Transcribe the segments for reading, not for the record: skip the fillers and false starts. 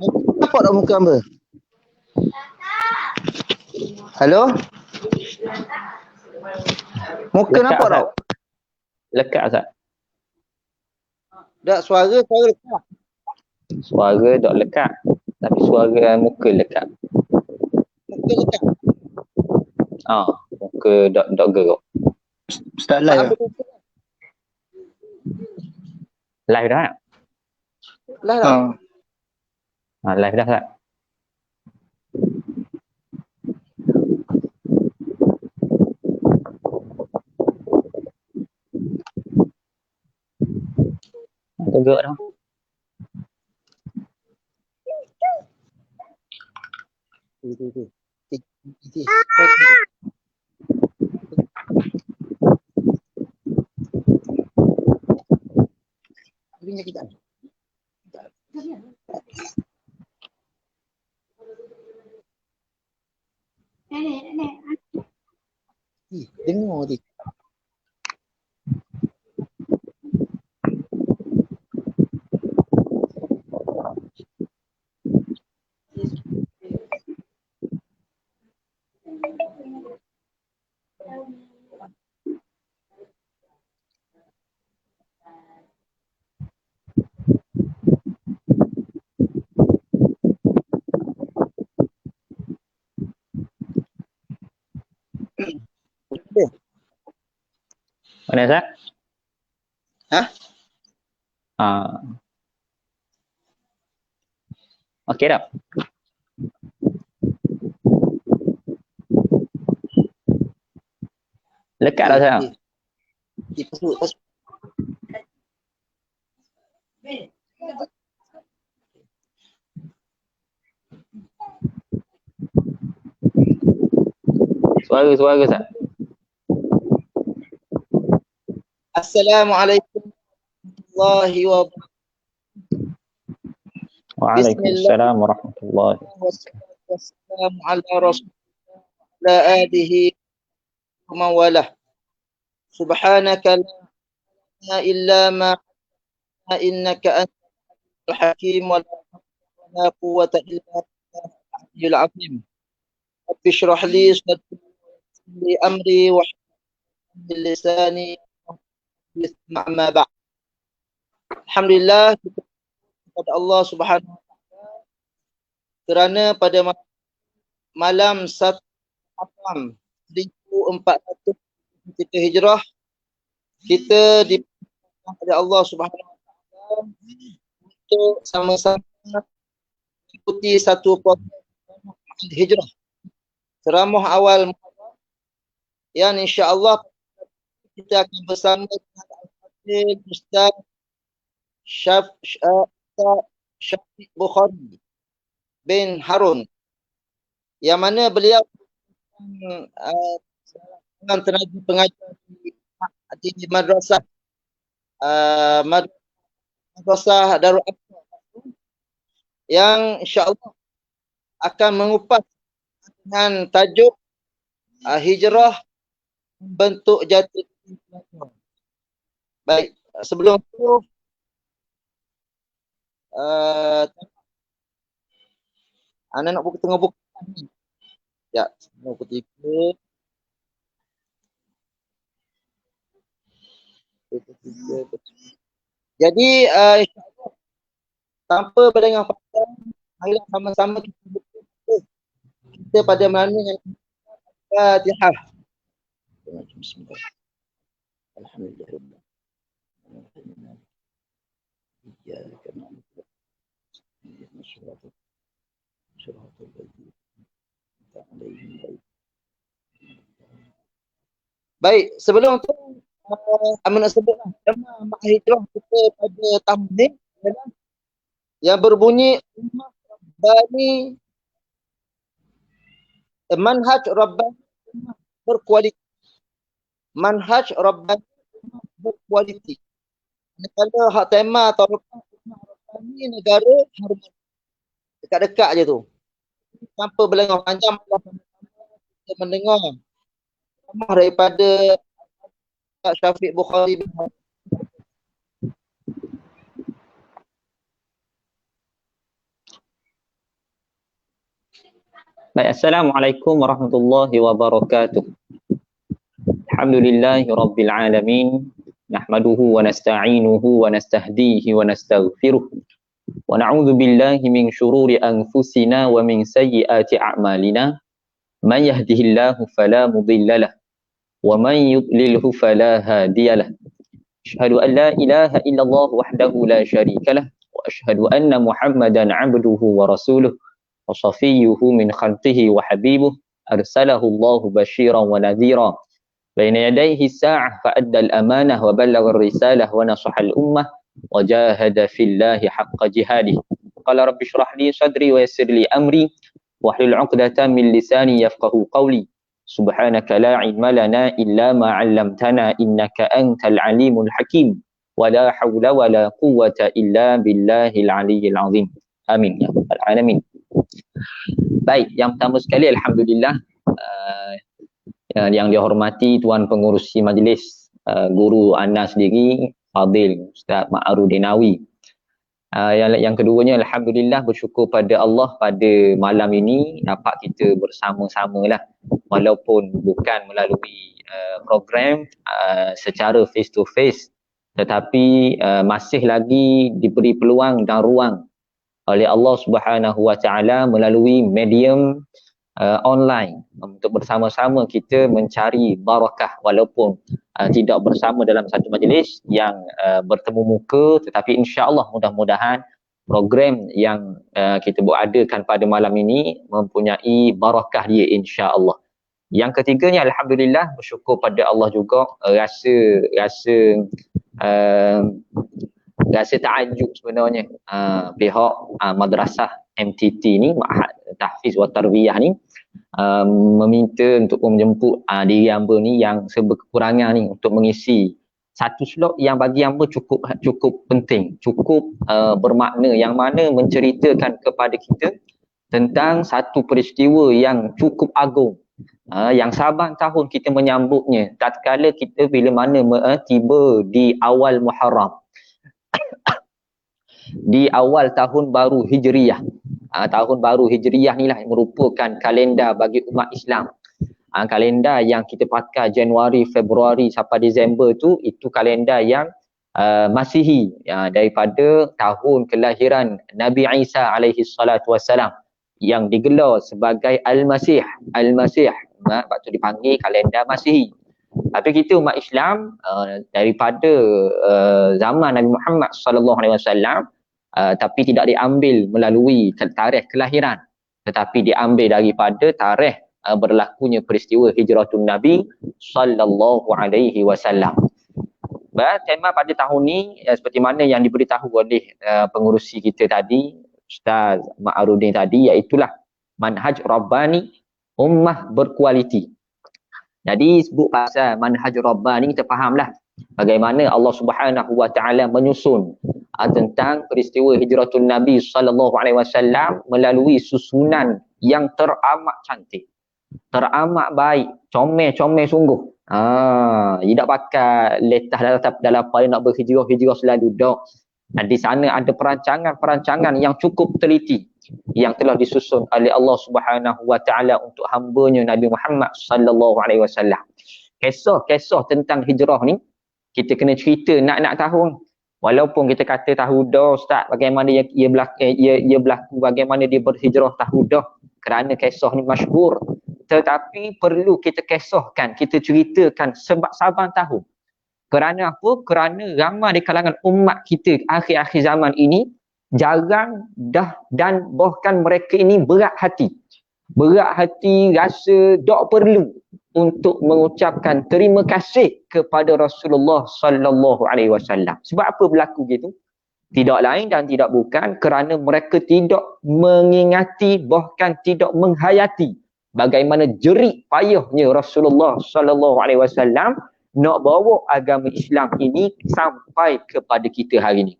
Nampak tak muka hamba? Halo? Muka Lekat, nampak tak? Lekat Ustaz. Tak, suara lekat. Suara tak lekat. Tapi suara muka lekat. Muka lekat. Muka tak gerak. Ustaz live Hamba tutup. Live dah tak? Lah tak? Live dah Ustaz. Tak gerak dah. Dengar tadi. Mana Ustaz? Hah? Okey tak? Lekat tak Ustaz? Pasal. Suara Ustaz. Assalamualaikum warahmatullahi wabarakatuh. Waalaikumsalam warahmatullahi wabarakatuh. Wassalamu ala rasulillah wa ala alihi wa mawalah. Subhanaka la illa ma innaka antal hakim wa la quwwata illa billahil azim. Rabbi shrah li sadri amri wa hlul lisani ma ba'd. Alhamdulillah kepada Allah Subhanahu wa taala kerana pada malam 1 Muharram 1443 Hijrah kita diperintahkan oleh Allah Subhanahu wa taala untuk sama-sama mengikuti satu program Hijrah ceramah awal Muharram yang insya-Allah kita akan bersama dengan Al-Fadhil Ustaz Syafiq Bukhari bin Harun yang mana beliau tenaga pengajar di madrasah madrasah Darul Aqsa yang insya-Allah akan mengupas dengan tajuk hijrah bentuk jati diri pelajar. Baik, sebelum itu Ana nak buka tengah buka ni. Ya, nombor 3. Jadi insya-Allah tanpa berdengar panjang, marilah sama-sama kita pada mana yang Fatihah. Bismillah. Alhamdulillah. Baik, sebelum tu nak sebutlah tema Mak Hijrah kita pada tahun ni adalah yang berbunyi Rabbani, manhaj Rabbani berkualiti. Manhaj Rabbani berkualiti. Kalau hak tema atau Rabbani negara harmoni. Dekat-dekat je tu. Tanpa berlengah panjang kita mendengar daripada Syafiq Bukhari bin Harun. Baik, Assalamualaikum warahmatullahi wabarakatuh. Alhamdulillahi rabbil alamin. Nahmaduhu wa nasta'inuhu wa nastahdihi wa nastaghfiruh. Wa na'udzu billahi min syururi anfusina wa min sayyiati a'malina. Man yahdihillahu fala mudilla lahu wa man yudlilhu fala hadiya lahu. Asyhadu an la ilaha illallah wahdahu la syarika lah wa asyhadu anna Muhammadan 'abduhu wa rasuluh wa safiyyuhu min khalqihi wa habibuh arsalahu Allahu basyiran wa nadhira baina yadayhi as-sa'ah fa adda al-amanah wa ballagha ar-risalah wa nasaha al-ummah wa jahada fillahi haqqa jihadih. Qala rabbi shrah li sadri wa yassir li amri wahlul 'uqdatam min lisani yafqahu qawli. Subhanaka la ilma lana illa ma 'allamtana innaka antal alimul hakim. Wa la hawla wa la quwwata illa billahil aliyyil azim. Amin ya rabbal alamin. Baik, yang pertama sekali alhamdulillah yang dihormati Tuan Pengerusi Majlis, Guru anda sendiri Fadil Ustaz Ma'arudin Nawi. Yang keduanya alhamdulillah bersyukur pada Allah pada malam ini dapat kita bersama-sama lah, walaupun bukan melalui program secara face to face, tetapi masih lagi diberi peluang dan ruang oleh Allah Subhanahu Wa Taala melalui medium online untuk bersama-sama kita mencari barakah, walaupun tidak bersama dalam satu majlis yang bertemu muka, tetapi insya-Allah mudah-mudahan program yang kita adakan pada malam ini mempunyai barakah dia insya-Allah. Yang ketiganya alhamdulillah bersyukur pada Allah juga, rasa takjub sebenarnya pihak madrasah MTT ni, Ma'had Tahfiz wa Tarbiyah ni, meminta untuk menjemput diri hamba ni yang seberkekurangan ni untuk mengisi satu slot yang bagi hamba cukup penting, cukup bermakna, yang mana menceritakan kepada kita tentang satu peristiwa yang cukup agung, yang saban tahun kita menyambutnya tatkala kita bila mana tiba di awal Muharram, di awal tahun baru Hijriyah. Tahun baru Hijriyah ni lah merupakan kalender bagi umat Islam. Kalender yang kita pakai Januari, Februari sampai Disember tu, itu kalender yang Masihi, daripada tahun kelahiran Nabi Isa alaihi salatu wassalam, yang digelar sebagai Al-Masih. Sebab tu dipanggil kalender Masihi. Tapi kita umat Islam daripada zaman Nabi Muhammad sallallahu alaihi wasallam, tapi tidak diambil melalui tarikh kelahiran, tetapi diambil daripada tarikh berlakunya peristiwa hijratun Nabi sallallahu alaihi wasallam. Tema pada tahun ni seperti mana yang diberitahu oleh pengurusi kita tadi, Ustaz Ma'arudin tadi, iaitulah manhaj Rabbani, ummah berkualiti. Jadi sebut pasal manhaj Rabbani, kita fahamlah bagaimana Allah Subhanahu Wa Taala menyusun tentang peristiwa hijratun Nabi sallallahu alaihi wasallam melalui susunan yang teramat cantik, teramat baik, comel sungguh. Tidak pakai letah dalam pada nak berhijrah selalu dak. Di sana ada perancangan yang cukup teliti yang telah disusun oleh Allah Subhanahu Wa Taala untuk hamba-Nya Nabi Muhammad sallallahu alaihi wasallam. Kisah tentang hijrah ni kita kena cerita nak tahu. Walaupun kita kata tahu dah Ustaz bagaimana ia berlaku, bagaimana dia berhijrah, tahu dah kerana kisah ni masyhur, tetapi perlu kita kisahkan, kita ceritakan sebab saban tahun. Kerana apa? Kerana ramai di kalangan umat kita akhir-akhir zaman ini jarang dan bahkan mereka ini berat hati rasa tak perlu untuk mengucapkan terima kasih kepada Rasulullah sallallahu alaihi wasallam. Sebab apa berlaku gitu? Tidak lain dan tidak bukan kerana mereka tidak mengingati, bahkan tidak menghayati bagaimana jerit payahnya Rasulullah sallallahu alaihi wasallam nak bawa agama Islam ini sampai kepada kita hari ini.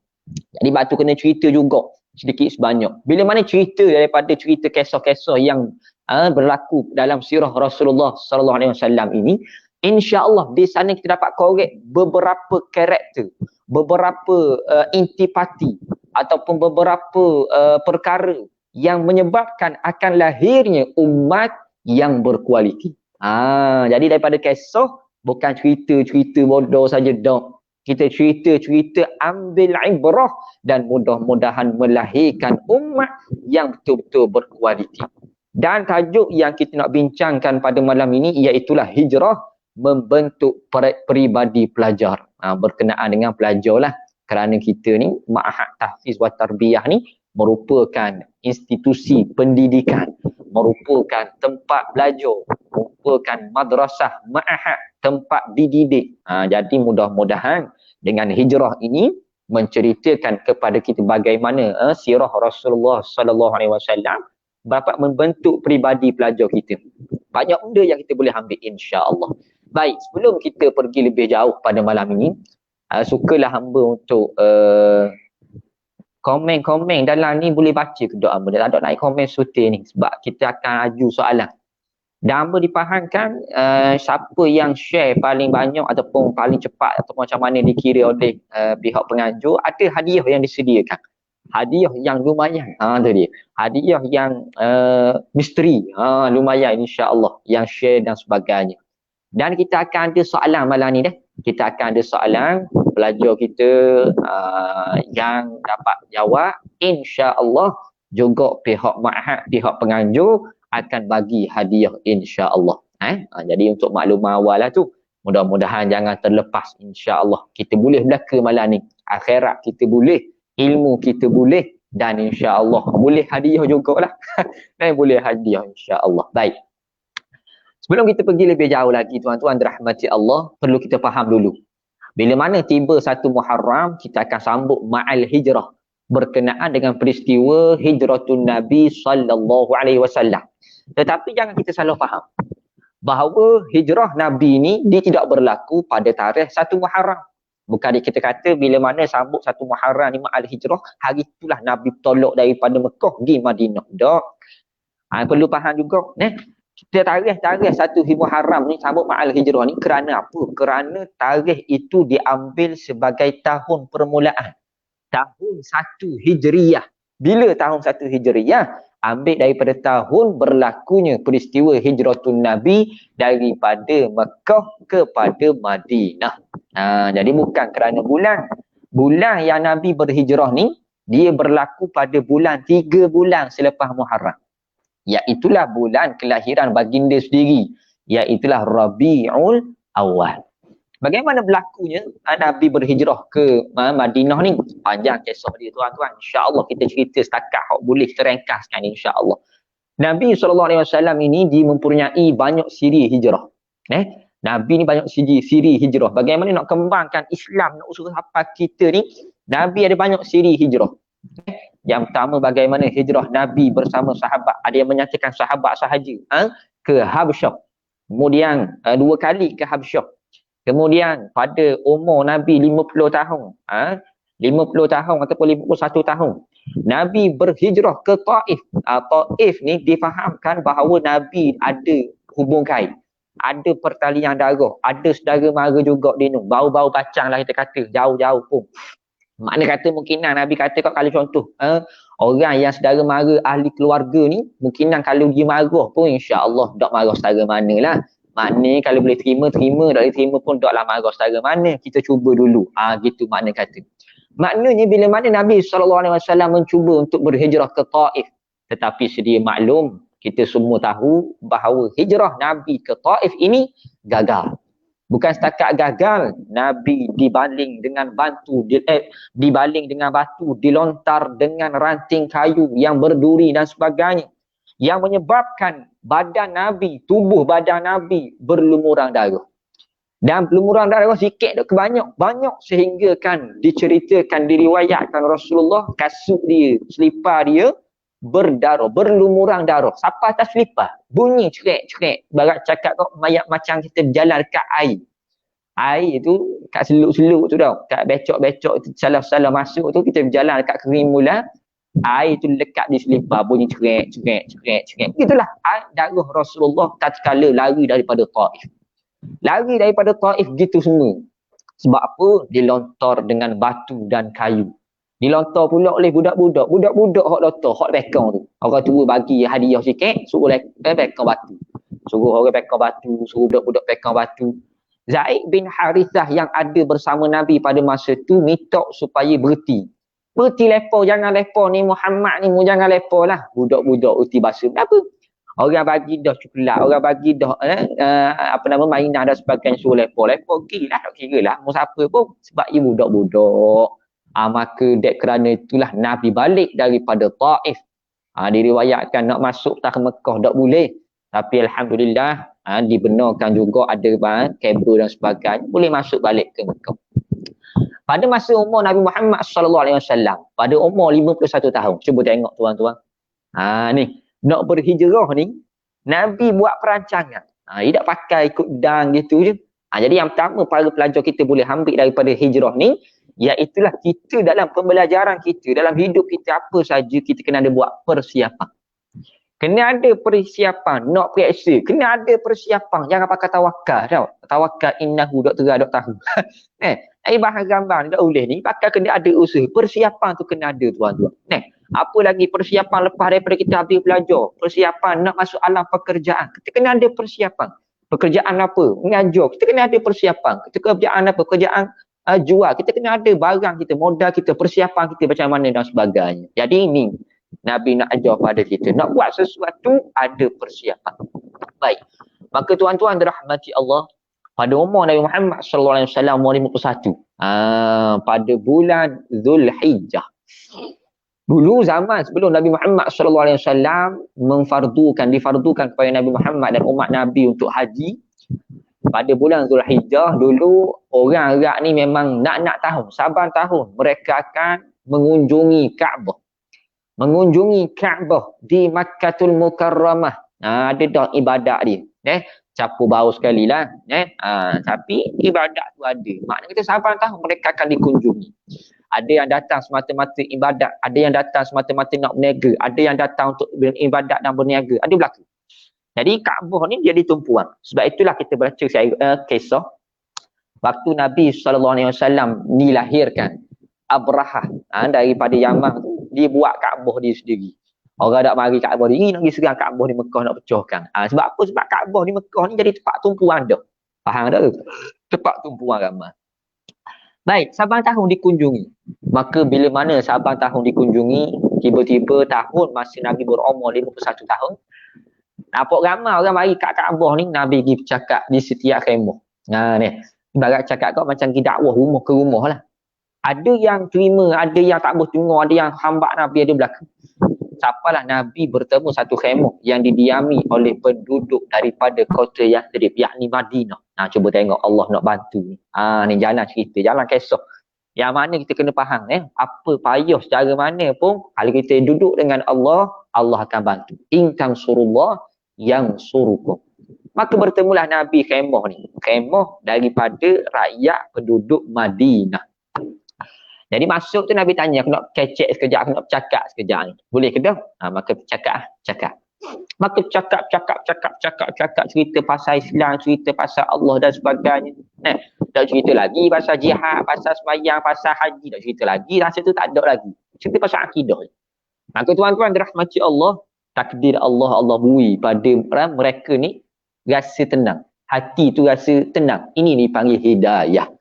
Jadi batu kena cerita juga sedikit sebanyak. Bila mana cerita daripada cerita kisah-kisah yang berlaku dalam sirah Rasulullah sallallahu alaihi wasallam ini, insya-Allah di sana kita dapat korek beberapa karakter, beberapa intipati ataupun beberapa perkara yang menyebabkan akan lahirnya umat yang berkualiti. Jadi daripada kisah bukan cerita-cerita bodoh saja dok. Kita cerita-cerita ambil ibrah dan mudah-mudahan melahirkan umat yang betul-betul berkualiti. Dan tajuk yang kita nak bincangkan pada malam ini iaitulah hijrah membentuk peribadi pelajar. Berkenaan dengan pelajar lah. Kerana kita ni Ma'had Tahfiz wa Tarbiyah ni merupakan institusi pendidikan, merupakan tempat belajar, merupakan madrasah, ma'had, tempat dididik. Jadi mudah-mudahan dengan hijrah ini menceritakan kepada kita bagaimana sirah Rasulullah sallallahu alaihi wasallam dapat membentuk peribadi pelajar kita. Banyak benda yang kita boleh ambil insya-Allah. Baik, sebelum kita pergi lebih jauh pada malam ini, sukalah hamba untuk komen-komen dalam ni boleh baca ke doa hamba. Tak ada naik komen sutil ni sebab kita akan aju soalan. Dan hamba dipahamkan siapa yang share paling banyak ataupun paling cepat ataupun macam mana dikira oleh pihak penganjur, ada hadiah yang disediakan. Hadiah yang lumayan. Tu dia. Hadiah yang misteri. Lumayan insya-Allah yang share dan sebagainya. Dan kita akan ada soalan malam ni dah. Kita akan ada soalan pelajar kita yang dapat jawab, insya-Allah juga pihak ma'had, pihak penganjur akan bagi hadiah insya-Allah. Jadi untuk makluman awal lah tu, mudah-mudahan jangan terlepas insya-Allah. Kita boleh belaka malam ni, akhirat kita boleh, ilmu kita boleh, dan insya-Allah boleh hadiah jugalah. Dan boleh hadiah insya-Allah. Baik. Sebelum kita pergi lebih jauh lagi tuan-tuan dirahmati Allah, perlu kita faham dulu. Bila mana tiba 1 Muharram, kita akan sambut ma'al hijrah berkenaan dengan peristiwa hijratun Nabi sallallahu alaihi wasallam. Tetapi jangan kita salah faham bahawa hijrah Nabi ni dia tidak berlaku pada tarikh 1 Muharram. Bukan kita kata bila mana sambut 1 Muharram ni ma'al hijrah, hari itulah Nabi tolak daripada Mekah pergi Madinah. Tak. Perlu faham juga, kita tarikh 1 Muharram ni sambut ma'al hijrah ni kerana apa? Kerana tarikh itu diambil sebagai tahun permulaan. Tahun 1 Hijriyah. Bila tahun 1 Hijriyah? Ambil daripada tahun berlakunya peristiwa hijratun Nabi daripada Mekah kepada Madinah. Jadi bukan kerana bulan. Bulan yang Nabi berhijrah ni, dia berlaku pada bulan 3 bulan selepas Muharram. Iaitulah bulan kelahiran baginda sendiri, iaitulah Rabiul Awal. Bagaimana berlakunya Nabi berhijrah ke Madinah ni? Panjang kisah dia tuan-tuan. InsyaAllah kita cerita setakat hak boleh terengkaskan insya-Allah. Nabi SAW ini dia mempunyai banyak siri hijrah. Nabi ni banyak siri hijrah. Bagaimana nak kembangkan Islam, nak usul apa kita ni? Nabi ada banyak siri hijrah. Yang pertama, bagaimana hijrah Nabi bersama sahabat. Ada yang menyatakan sahabat sahaja ke Habsyah. Kemudian 2 kali ke Habsyah. Kemudian pada umur Nabi 50 tahun. 50 tahun ataupun 51 tahun. Nabi berhijrah ke Taif. Taif ni difahamkan bahawa Nabi ada hubung kain. Ada pertalian darah. Ada saudara mara juga di nu. Bau-bau bacang lah kita kata. Jauh-jauh pun. Makna kata mungkinan Nabi kata kalau contoh orang yang saudara mara ahli keluarga ni, mungkinan kalau dia marah pun insya-Allah tak marah saudara manalah. Makna kalau boleh terima, tak boleh terima pun taklah marah saudara mana. Kita cuba dulu. Gitu makna kata. Maknanya bila mana Nabi SAW mencuba untuk berhijrah ke Taif, tetapi sedia maklum, kita semua tahu bahawa hijrah Nabi ke Taif ini gagal. Bukan setakat gagal, Nabi dibaling dengan batu, dibaling dengan batu, dilontar dengan ranting kayu yang berduri dan sebagainya. Yang menyebabkan badan Nabi, tubuh badan Nabi berlumuran darah. Dan berlumuran darah sikit ke banyak sehingga kan diceritakan, diriwayatkan Rasulullah kasut dia, selipar dia berdarah, berlumuran darah. Sampai atas selipar, bunyi cerek-cerek. Barat cakap kau macam kita berjalan dekat air. Air tu kat seluk-seluk tu tau, kat becok-becok tu, salah-salah masuk tu, kita berjalan dekat kering mula, air tu lekat di selipar, bunyi cerek-cerek. Itulah darah Rasulullah tatkala lari daripada Taif. Lari daripada Taif gitu semua. Sebab apa? Dilontar dengan batu dan kayu. Dilontar pula oleh budak-budak hak doktor, hak bekang tu. Orang tua bagi hadiah sikit, suruh pegang batu. Suruh orang pegang batu, suruh budak-budak pegang batu. Zaid bin Harithah yang ada bersama Nabi pada masa tu minta supaya berhenti. Berhenti lepo, jangan lepo ni Muhammad ni, jangan lepo lah. Budak-budak uti basuh. Kenapa? Orang bagi dah coklat, orang bagi dah mainan dan sebagainya, suruh lepo. Lepo gilah, tak kira lah. Mau siapa pun. Sebab ia budak-budak. Maka kerana itulah Nabi balik daripada Taif. Diriwayatkan nak masuk ke Mekah tak boleh. Tapi Alhamdulillah dibenarkan juga ada kabel dan sebagainya. Boleh masuk balik ke Mekah. Pada masa umur Nabi Muhammad SAW, pada umur 51 tahun. Cuba tengok tuan-tuan. Ni. Nak berhijrah ni, Nabi buat perancangan. Dia tak pakai ikut dan gitu je. Jadi yang pertama para pelajar kita boleh ambil daripada hijrah ni, iaitulah kita dalam pembelajaran kita, dalam hidup kita apa saja kita kena ada buat persiapan. Kena ada persiapan, nak periksa, kena ada persiapan. Jangan pakai tawakal tau. Tawakal innahu dok terah dok tahu. Bahan gambar tak boleh ni, pakai kena ada usaha. Persiapan tu kena ada tuan-tuan. Apa lagi persiapan lepas daripada kita habis belajar? Persiapan nak masuk alam pekerjaan. Kita kena ada persiapan. Pekerjaan apa? Mengajar. Kita kena ada persiapan. Kita kerjaan apa? Pekerjaan jual. Kita kena ada barang kita, modal kita, persiapan kita macam mana dan sebagainya. Jadi ini Nabi nak ajar pada kita. Nak buat sesuatu ada persiapan. Baik. Maka tuan-tuan dirahmati Allah, pada umur Nabi Muhammad SAW umur 51. Pada bulan Zulhijjah. Dulu zaman sebelum Nabi Muhammad SAW difardukan kepada Nabi Muhammad dan umat Nabi untuk haji, pada bulan Zulhijjah dulu orang Arab ni memang nak tahu, saban tahun mereka akan mengunjungi Kaabah. Mengunjungi Kaabah di Makkahul Mukarramah. Ada dah ibadat dia. Capu bau sekali lah. Tapi ibadat tu ada. Maknanya kita saban tahun mereka akan dikunjungi. Ada yang datang semata-mata ibadat, ada yang datang semata-mata nak berniaga, ada yang datang untuk beribadat dan berniaga. Ada berlaku. Jadi Kaabah ni jadi tumpuan. Sebab itulah kita baca kisah waktu Nabi SAW dilahirkan, Abrahah daripada Yaman tu, dia buat Kaabah dia sendiri. Orang tak mari Kaabah dia, nak pergi serang Kaabah di Mekah nak pecahkan. Sebab apa? Sebab Kaabah di Mekah ni jadi tempat tumpuan dah. Faham tak? Tempat tumpuan ramai. Baik, saban tahun dikunjungi. Maka bila mana saban tahun dikunjungi, tiba-tiba tahun masa Nabi berumur 51 tahun, nampak ramai orang mari kat Kaabah ni, Nabi pergi bercakap di setiap khemah. Ni, ibarat cakap kau macam pergi dakwah rumah ke rumah lah. Ada yang terima, ada yang tak boleh dengar, ada yang hambat Nabi, ada belakang. Sampalah Nabi bertemu satu khemah yang didiami oleh penduduk daripada kota Yathrib, yakni Madinah. Cuba tengok Allah nak bantu ni. Ni jalan cerita, jalan kisah. Yang mana kita kena faham apa payah secara mana pun, kalau kita duduk dengan Allah, Allah akan bantu. In tansurullah yansurukum. Maka bertemulah Nabi khemah ni. Khemah daripada rakyat penduduk Madinah. Jadi masuk tu Nabi tanya, aku nak kecek sekejap, aku nak bercakap sekejap ni. Boleh ke dah? Maka cakap. Maka cakap cerita pasal Islam, cerita pasal Allah dan sebagainya. Tak cerita lagi pasal jihad, pasal sembahyang, pasal haji, tak cerita lagi. Rasa tu tak ada lagi. Cerita pasal akidah. Maka tuan-tuan dirahmati Allah, takdir Allah bui pada mereka ni rasa tenang. Hati tu rasa tenang. Ini dipanggil hidayah.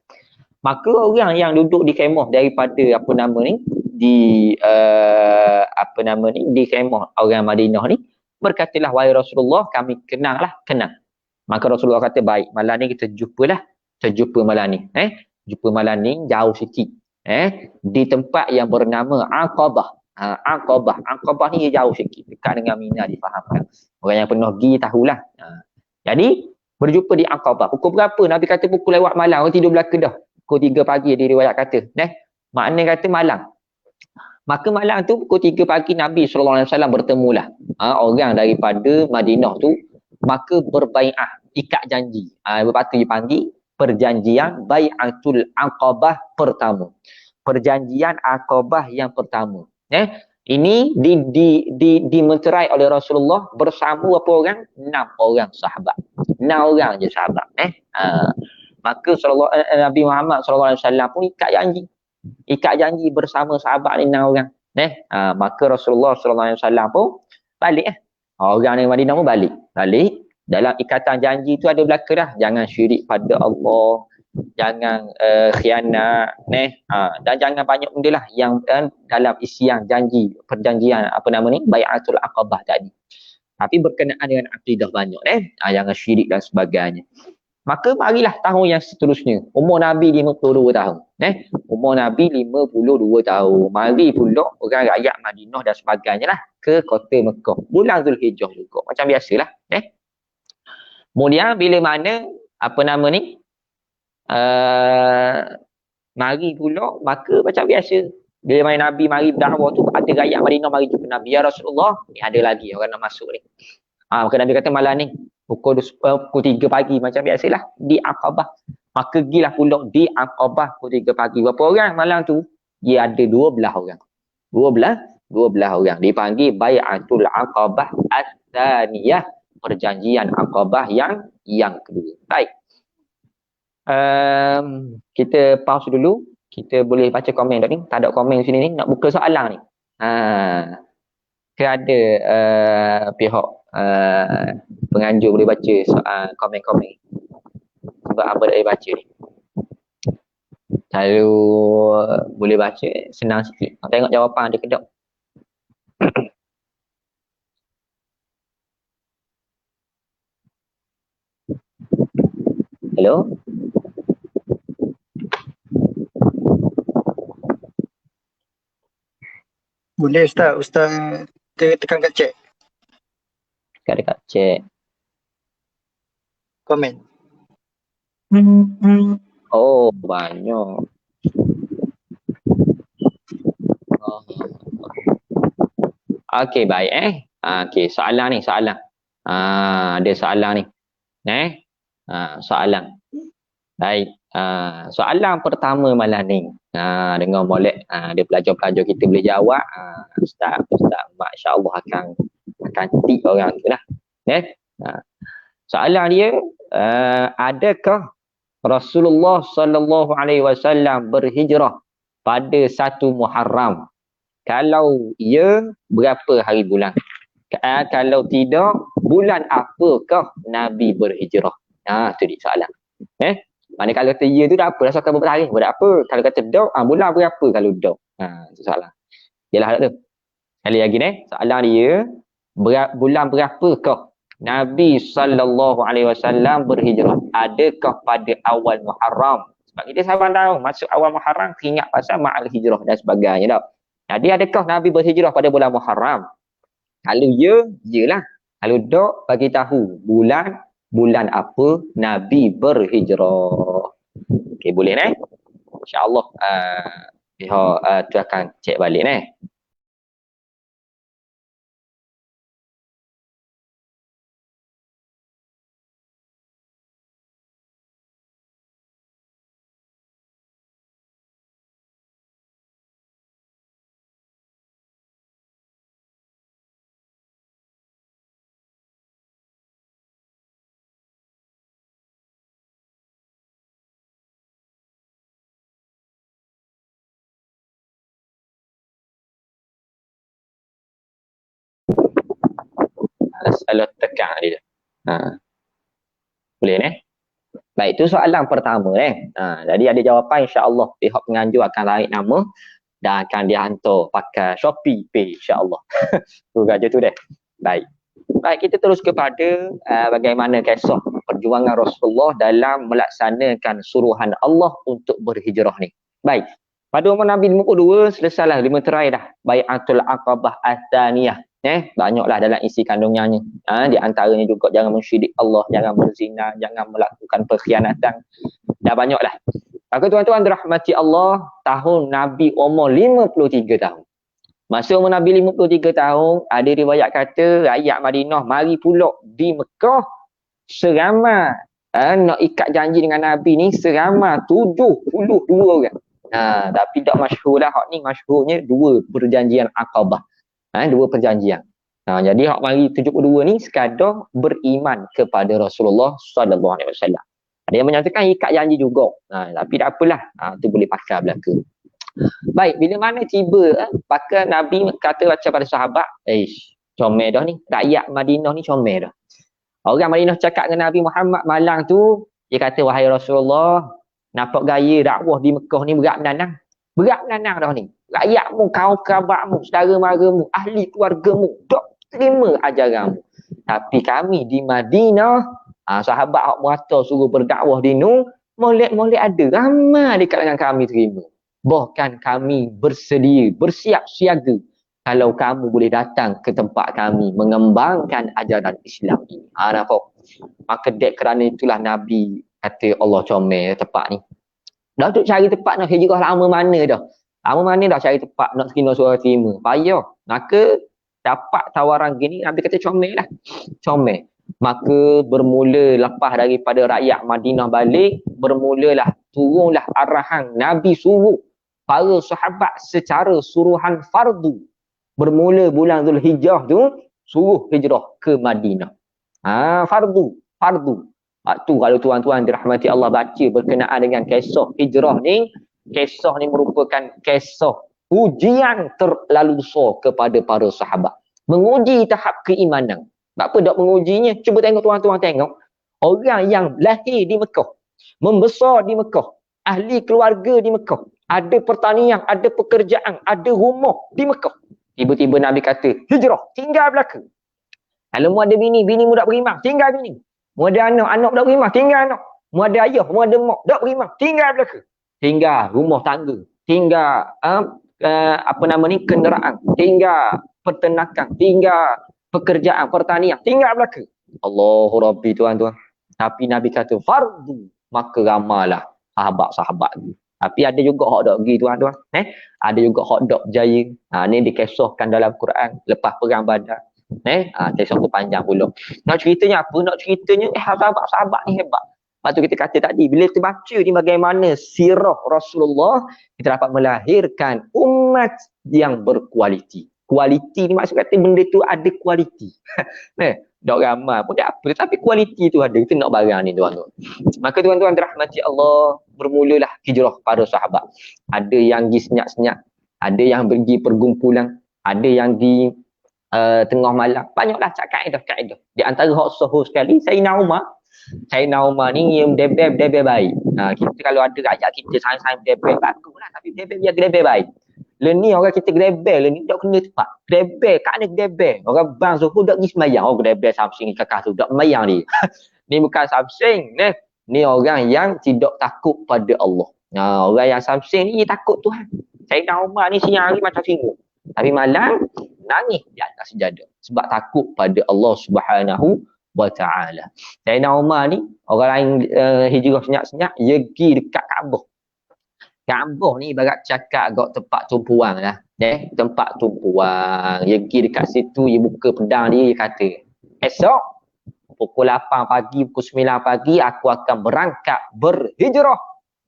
Maka orang yang duduk di khemah daripada di khemah orang Madinah ni berkatalah, wahai Rasulullah, kami kenang. Maka Rasulullah kata, baik, malam ni kita jumpa malam ni. Jumpa malam ni jauh sikit. Di tempat yang bernama Aqabah. Aqabah ni jauh sikit, dekat dengan Mina, difahamkan. Orang yang pernah pergi tahulah. Jadi berjumpa di Aqabah. Pukul berapa? Nabi kata pukul lewat malam, orang tidur belaka dah. Pukul 3 pagi dia riwayat kata. Maknanya kata malam. Maka malam tu pukul 3 pagi Nabi SAW bertemulah orang daripada Madinah tu. Maka berbai'ah, ikat janji. Berpatut dipanggil perjanjian Bai'atul Aqabah pertama. Perjanjian Aqabah yang pertama. Ini dimeterai oleh Rasulullah bersama berapa orang? 6 orang sahabat. 6 orang je sahabat. Maka Nabi Muhammad SAW pun ikat janji bersama sahabat ni 6 orang. Maka Rasulullah SAW pun balik orang dari Madinah pun balik dalam ikatan janji tu ada belaka dah, jangan syirik pada Allah, jangan khianat dan jangan banyak benda lah yang dalam isian janji perjanjian bai'atul aqabah tadi. Tapi berkenaan dengan akidah banyak jangan syirik dan sebagainya. Maka marilah tahun yang seterusnya, umur Nabi 52 tahun. Umur Nabi 52 tahun. Mari pula orang rakyat Madinah dan sebagainya lah ke kota Mekah. Bulan Zulhijjah juga. Macam biasalah. Kemudian bila mana mari pula, maka macam biasa. Bila mana Nabi mari berdakwah tu, ada rakyat Madinah mari jumpa Nabi. Ya Rasulullah, ni ada lagi orang nak masuk ni. Maka Nabi kata malam ni pukul 3 pagi macam biasalah di Aqabah. Maka gilah pula di Aqabah pukul 3 pagi. Berapa orang malam tu? Dia ada 12 orang. 12 orang. Dipanggil Bai'atul Aqabah Ats-Tsaniyah. Perjanjian Aqabah yang kedua. Baik. Kita pause dulu. Kita boleh baca komen tak ni? Tak ada komen sini ni. Nak buka soalan ni. Ke ada pihak penganjur boleh baca soal komen-komen. Sebab apa dah baca ni. Kalau boleh baca, senang sikit. Nak tengok jawapan ada ke tak. Hello? Boleh Ustaz. Ustaz tekan kat chat. Dekat chat. Komen. Oh, banyak. Okey, baik okey, soalan ni. Ada soalan ni. Soalan. Baik. Soalan pertama malam ni. Dengan molek ada pelajar-pelajar kita boleh jawab. Ustaz masya-Allah akan tik orang tu lah. Soalan dia, adakah Rasulullah sallallahu alaihi wasallam berhijrah pada 1 Muharram? Kalau ya, berapa hari bulan? Kalau tidak, bulan apakah Nabi berhijrah? Tu dia soalan. Mana kalau kata ya tu dah apa? Dah soalan berapa hari? Buat apa? Kalau kata dok, bulan berapa kalau dok? Itu soalan. Yalah tu. Kali lagi soalan dia, bulan berapakah Nabi sallallahu alaihi wasallam berhijrah? Adakah pada awal Muharram? Sebab kita sabar tahu masuk awal Muharram teringat pasal ma'al hijrah dan sebagainya dah. Jadi adakah Nabi berhijrah pada bulan Muharram? Kalau ya, yalah. Kalau tak, bagi tahu bulan apa Nabi berhijrah. Okey, boleh InsyaAllah pihak tu akan cek balik Salah tekan dia. Boleh Baik, itu soalan pertama jadi ada jawapan insya-Allah pihak penganjur akan tarik nama dan akan dihantar pakai Shopee Pay insya-Allah. Tu gaje tu Baik, kita terus kepada bagaimana kisah perjuangan Rasulullah dalam melaksanakan suruhan Allah untuk berhijrah ni. Baik. Pada umur Nabi 52 selesailah 5 terai dah Bai'atul Aqabah Ats-Tsaniyah. Banyaklah dalam isi kandungannya. Di antaranya juga jangan mensyirik Allah, jangan berzina, jangan melakukan perkhianatan. Dah banyaklah. Maka tuan-tuan dirahmati Allah, tahun Nabi umur 53 tahun. Masa umur Nabi 53 tahun, ada riwayat kata rakyat Madinah mari pula di Mekah seramai nak ikat janji dengan Nabi ni seramai 72 orang. Tapi tak masyhur lah. Hak ni masyhurnya 2 perjanjian Aqabah. 2 perjanjian. Jadi hak mari 72 ni sekadar beriman kepada Rasulullah sallallahu alaihi wasallam. Ada yang menyatakan ikat janji juga. Tapi tak apalah. Tu boleh pakai belaka. Baik, bila mana tiba pakai Nabi kata baca pada sahabat, Comel dah ni. Rakyat Madinah ni comel dah. Orang Madinah cakap dengan Nabi Muhammad malang tu, dia kata, wahai Rasulullah, nampak gaya dakwah di Mekah ni berat menanang. Berat menanang dah ni. Rakyatmu, kaum kerabatmu, saudara maramu, ahli keluargamu, dok terima ajaranmu. Tapi kami di Madinah, sahabat hak merata suruh berdakwah di nu, molek-molek ada ramai di kalangan kami terima. Bahkan kami bersedia, bersiap siaga kalau kamu boleh datang ke tempat kami mengembangkan ajaran Islam ini. Nampak? Maka dek kerana itulah Nabi kata Allah comel tempat ni. Dah duk cari tempat nak hijrah lama mana dah. Lama mana dah cari tempat nak terima suara terima. Payah. Maka dapat tawaran gini, Nabi kata comel lah. Comel. Maka bermula lepas daripada rakyat Madinah balik, bermulalah turunlah arahan Nabi suruh para sahabat secara suruhan fardu. Bermula bulan Zulhijjah tu suruh hijrah ke Madinah. Fardu. Tu kalau tuan-tuan dirahmati Allah baca berkenaan dengan kisah hijrah ni, kisah ni merupakan kisah ujian terlalu besar kepada para sahabat. Menguji tahap keimanan. Apa dak mengujinya? Cuba tengok tuan-tuan tengok. Orang yang lahir di Mekah, membesar di Mekah, ahli keluarga di Mekah, ada pertanian, ada pekerjaan, ada rumah di Mekah. Tiba-tiba Nabi kata, hijrah, tinggal belaka. Kalau mu ada bini, bini mu tak beriman, tinggal bini. Mu ada anak, anak tak beriman, tinggal anak. Mu ada ayah, mu ada mak, tak beriman, tinggal belaka. Tinggal rumah tangga, tinggal kenderaan, tinggal peternakan, tinggal pekerjaan, pertanian, tinggal belaka. Allahu Rabbi tuan-tuan. Tapi Nabi kata, fardu, maka ramalah sahabat-sahabat tu. Tapi ada juga hak dok pergi tuan-tuan. Ada juga hak dok berjaya. Ni dikisahkan dalam Quran lepas perang Badar. Kisah tu panjang pula. Nak ceritanya apa? Nak ceritanya sahabat-sahabat ni hebat. Lepas tu kita kata tadi, bila kita baca ni bagaimana sirah Rasulullah, kita dapat melahirkan umat yang berkualiti. Kualiti ni maksud kata benda tu ada kualiti. Dok ramai pun tak apa, tapi kualiti tu ada. Kita nak barang ni tuan-tuan. Maka tuan-tuan dirahmati Allah, bermulalah hijrah para sahabat. Ada yang pergi senyap-senyap, ada yang pergi pergumpulan, ada yang di tengah malam. Banyaklah kaedah. Di antara hak sahur sekali, Sayyidina Umar ni yang debel baik. Kita kalau ada rakyat kita sayang-sayang debel baguslah, tapi debel biar debel baik. Ni orang kita grebel ni tak kena tepat. Grebel, kat ni grebel. Orang bang Zuhur tak pergi semayang. Oh grebel Samsing kakak tu tak semayang ni. Ni bukan Samsing. Ni orang yang tidak takut pada Allah. Orang yang Samsing ni takut Tuhan. Sayyidina Umar ni siang hari macam singa. Tapi malam nangis di atas sejadah. Sebab takut pada Allah Subhanahu wa ta'ala. Sayyidina Umar ni, orang lain hijrah senyap-senyap, dia pergi dekat Kaabah. Kaabah ni ibarat cakap agak tempat tumpuan lah. Tempat tumpuan. Dia pergi dekat situ, dia buka pedang dia kata, esok pukul 8 pagi, pukul 9 pagi, aku akan berangkat berhijrah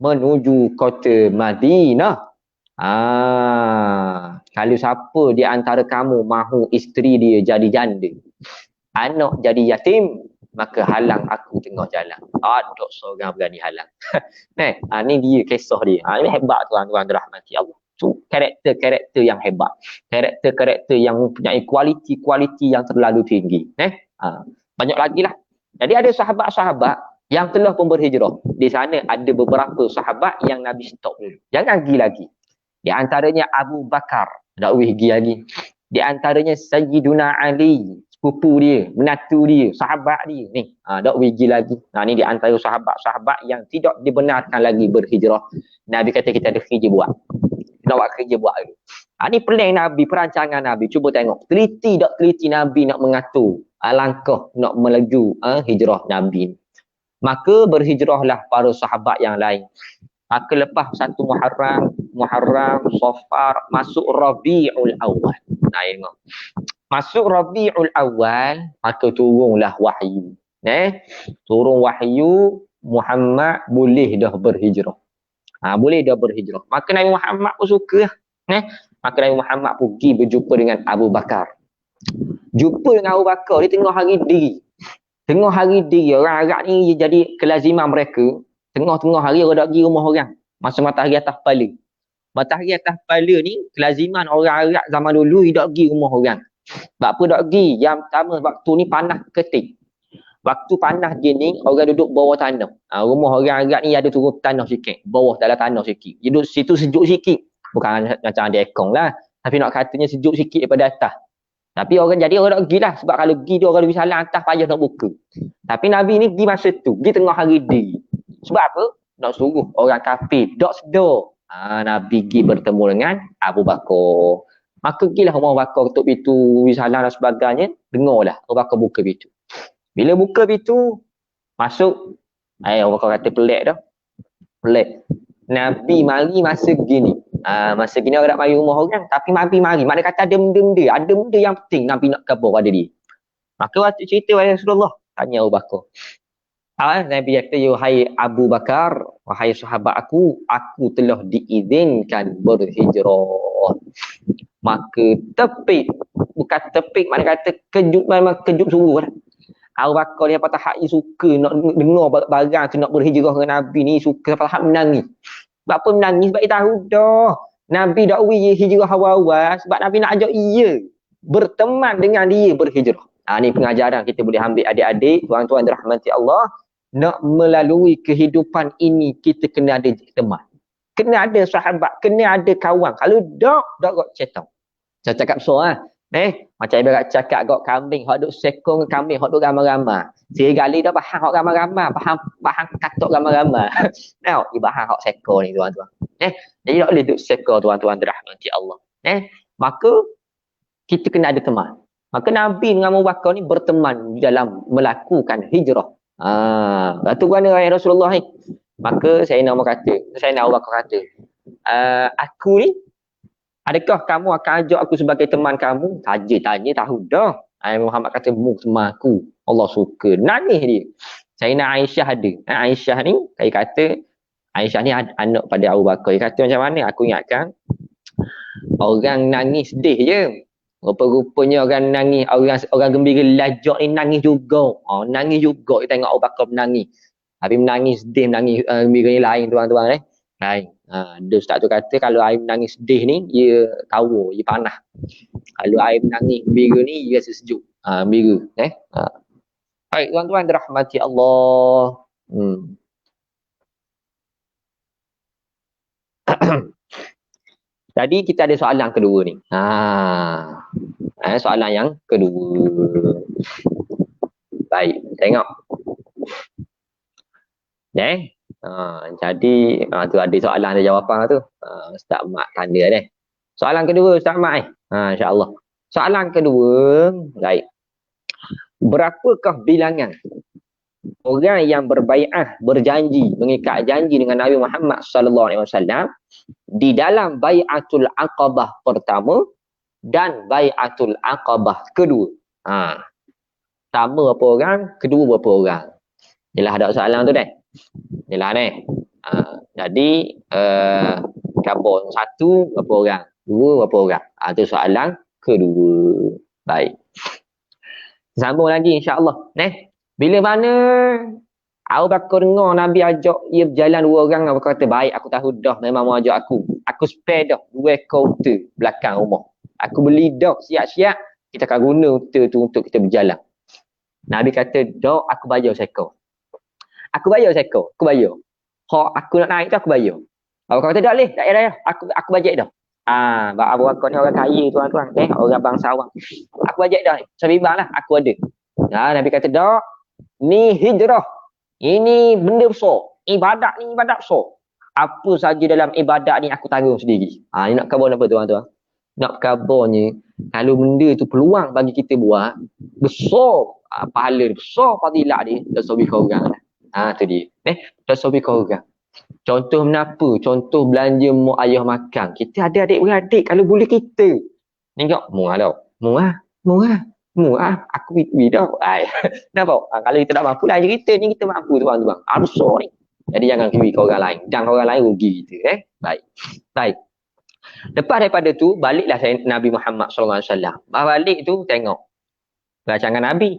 menuju kota Madinah. Kalau siapa di antara kamu mahu isteri dia jadi janda, anak jadi yatim, maka halang aku tengah jalan. Ada seorang berani halang. Ni dia kisah dia. Ini hebat tuan-tuan dirahmati Allah. Karakter-karakter yang hebat. Karakter-karakter yang mempunyai kualiti-kualiti yang terlalu tinggi. Banyak lagi lah. Jadi ada sahabat-sahabat yang telah pun berhijrah. Di sana ada beberapa sahabat yang Nabi stop dulu. Jangan pergi lagi. Di antaranya Abu Bakar. Tak boleh pergi lagi. Di antaranya Sayyiduna Ali. Sepupu dia, menatu dia, sahabat dia. Ni, tak pergi lagi. Ni di antara sahabat-sahabat yang tidak dibenarkan lagi berhijrah. Nabi kata kita ada kerja buat. Nak buat kerja buat dulu. Ni plan Nabi, perancangan Nabi. Cuba tengok. Teliti tak teliti Nabi nak mengatur langkah nak melaju hijrah Nabi. Maka berhijrahlah para sahabat yang lain. Maka lepas satu Muharram, Safar, masuk Rabiul Awal. Tengok. Masuk Rabiul Awal, maka turunlah wahyu. Turun wahyu, Muhammad boleh dah berhijrah. Boleh dah berhijrah. Maka Nabi Muhammad pun suka. Maka Nabi Muhammad pergi berjumpa dengan Abu Bakar. Jumpa dengan Abu Bakar, dia tengah hari diri. Tengah hari diri, orang Arab ni jadi kelaziman mereka. Tengah-tengah hari orang nak pergi rumah orang. Masa matahari atas kepala. Matahari atas kepala ni, kelaziman orang Arab zaman dulu tidak pergi rumah orang. Sebab apa tak pergi? Yang pertama, waktu ni panas keting. Waktu panas gini, orang duduk bawah tanah. Rumah orang agak ni ada turun tanah sikit. Bawah dalam tanah sikit. Duduk situ sejuk sikit. Bukan macam ada aircon lah. Tapi nak katanya sejuk sikit daripada atas. Tapi orang tak pergi lah. Sebab kalau pergi dia orang lebih salah atas payah nak buka. Tapi Nabi ni pergi masa tu. Pergi tengah hari di. Sebab apa? Nak suruh orang kafir. Tak sedar. Nabi pergi bertemu dengan Abu Bakar. Maka pergilah Abu Bakar ketuk pintu. Wisalah dan sebagainya. Dengarlah Abu Bakar buka pintu. Bila buka pintu, masuk. Abu Bakar kata pelik dah. Pelik. Nabi mari masa gini. Masa gini orang nak mari rumah orang. Tapi Nabi mari. Maknanya kata ada benda-benda. Ada benda yang penting Nabi nak khabar pada dia. Maka waktu cerita wahai Rasulullah. Tanya Abu Bakar. Nabi kata, wahai Abu Bakar, wahai sahabat aku telah diizinkan berhijrah. Maka tepik. Bukan tepik, maknanya kata kejut, memang kejut sungguh lah. Abu Bakar ni patah hak suka nak dengar barang tu nak berhijrah dengan Nabi ni, suka patah hak menangis. Sebab apa menangis? Sebab dia tahu dah Nabi dak hijrah awal-awal sebab Nabi nak ajak ia berteman dengan dia berhijrah. Ni pengajaran kita boleh ambil adik-adik, tuan-tuan dirahmati Allah. Nak melalui kehidupan ini kita kena ada teman. Kena ada sahabat, kena ada kawan. Kalau tak kau cetong. Saya cakap besar macam ibarat cakap gok kambing, hok duk sekong kambing, hok duk ramai-ramai. Serigala dah faham hok ramai-ramai, faham katok ramai-ramai. Tengok ibarat hok sekong ni tuan-tuan. Jadi tak boleh duk sekong tuan-tuan dirahmati Allah. Maka kita kena ada teman. Maka Nabi dengan Abu Bakar ni berteman dalam melakukan hijrah. Batu mana Rasulullah ni? Maka saya nak Abu Bakar kata, aku ni, adakah kamu akan ajak aku sebagai teman kamu? Saja tanya tahu dah. Muhammad kata, mu teman aku. Allah suka. Nangis dia. Saya nak Aisyah ada. Aisyah ni, saya kata, Aisyah ni anak pada Abu Bakar. Dia kata macam mana? Aku ingatkan, orang nangis sedih je. Rupa-rupanya orang nangis, orang gembira lajak ni nangis juga. Nangis juga. Kita tengok Abu Bakar menangis. Tapi menangis sedih, menangis gembira ni lain tuan-tuan. Lain. Dia ustaz tu kata kalau air menangis sedih ni ia tawa, ia panah. Kalau air menangis gembira ni ia rasa sejuk. Gembira. Baik tuan-tuan dirahmati Allah. Jadi kita ada soalan kedua ni. Soalan yang kedua. Baik, tengok. Jadi tu ada soalan ada jawapan tu. Ustaz Mat tanda deh. Soalan kedua Ustaz Mat insya-Allah. Soalan kedua, baik. Berapakah bilangan orang yang berbaiat, berjanji, mengikat janji dengan Nabi Muhammad sallallahu alaihi wasallam di dalam baiatul aqabah pertama dan baiatul aqabah kedua? Pertama berapa orang, kedua berapa orang? Yalah ada soalan tu deh. Yalah ni. Jadi khabar satu berapa orang? Dua berapa orang? Itu soalan kedua. Baik. Sambung lagi insya-Allah. Bila mana Abu Bakar dengar Nabi ajak ia berjalan dua orang, Abu Bakar kata, baik aku tahu dah memang mau ajak aku. Aku spare dah 2 kaunter belakang rumah. Aku beli dah siap-siap, kita akan guna unta tu untuk kita berjalan. Nabi kata, dah aku bayar sekor. Aku bayar sekor, aku bayar. Hak aku nak naik tu aku bayar. Abu Bakar kata, tak boleh, tak payah. Aku bajet dah. Abu Bakar ni orang kaya tuan-tuan. Orang bangsawan. Aku bajet dah. Sebab lah, aku ada. Nabi kata, dah. Ni hijrah. Ini benda besar. Ibadat ni ibadat besar. Apa saja dalam ibadat ni aku tanggung sendiri. Ni nak khabar apa tuan-tuan? Nak khabarnya, kalau benda tu peluang bagi kita buat, besar pahala dia, besar fadilah dia, dan sobi kau orang lah. Tu dia. Dan sobi kau orang. Contoh menapa? Contoh belanja mak ayah makan. Kita ada adik-beradik, kalau boleh kita. Tengok, murah tau. Murah. Aku bidak. Nampak? Kalau kita tak mampu lah cerita ni, kita mampu tuan-tuan. Besar ni. Jadi jangan kiri ke orang lain. Jangan orang lain rugi kita. Baik. Lepas daripada tu, baliklah Nabi Muhammad SAW. Balik tu, tengok. Rancangan Nabi.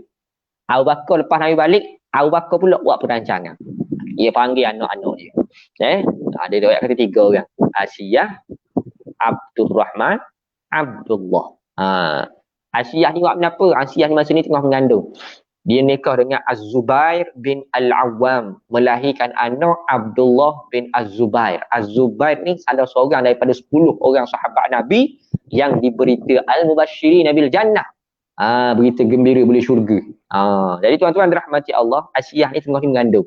Abu Bakar lepas Nabi balik, Abu Bakar pula buat perancangan. Ia panggil anak-anak dia. Ada dua kata 3 orang. Asiyah, Abdul Rahman, Abdullah. Asiyah ni buat kenapa? Asiyah ni masa ni tengah mengandung. Dia nikah dengan Az-Zubair bin Al-Awwam, melahirkan anak Abdullah bin Az-Zubair. Az-Zubair ni salah seorang daripada 10 orang sahabat Nabi yang diberita Al-Mubashirin Nabil Jannah. Berita gembira boleh syurga. Jadi tuan-tuan dirahmati Allah, Asiyah ni tengah mengandung.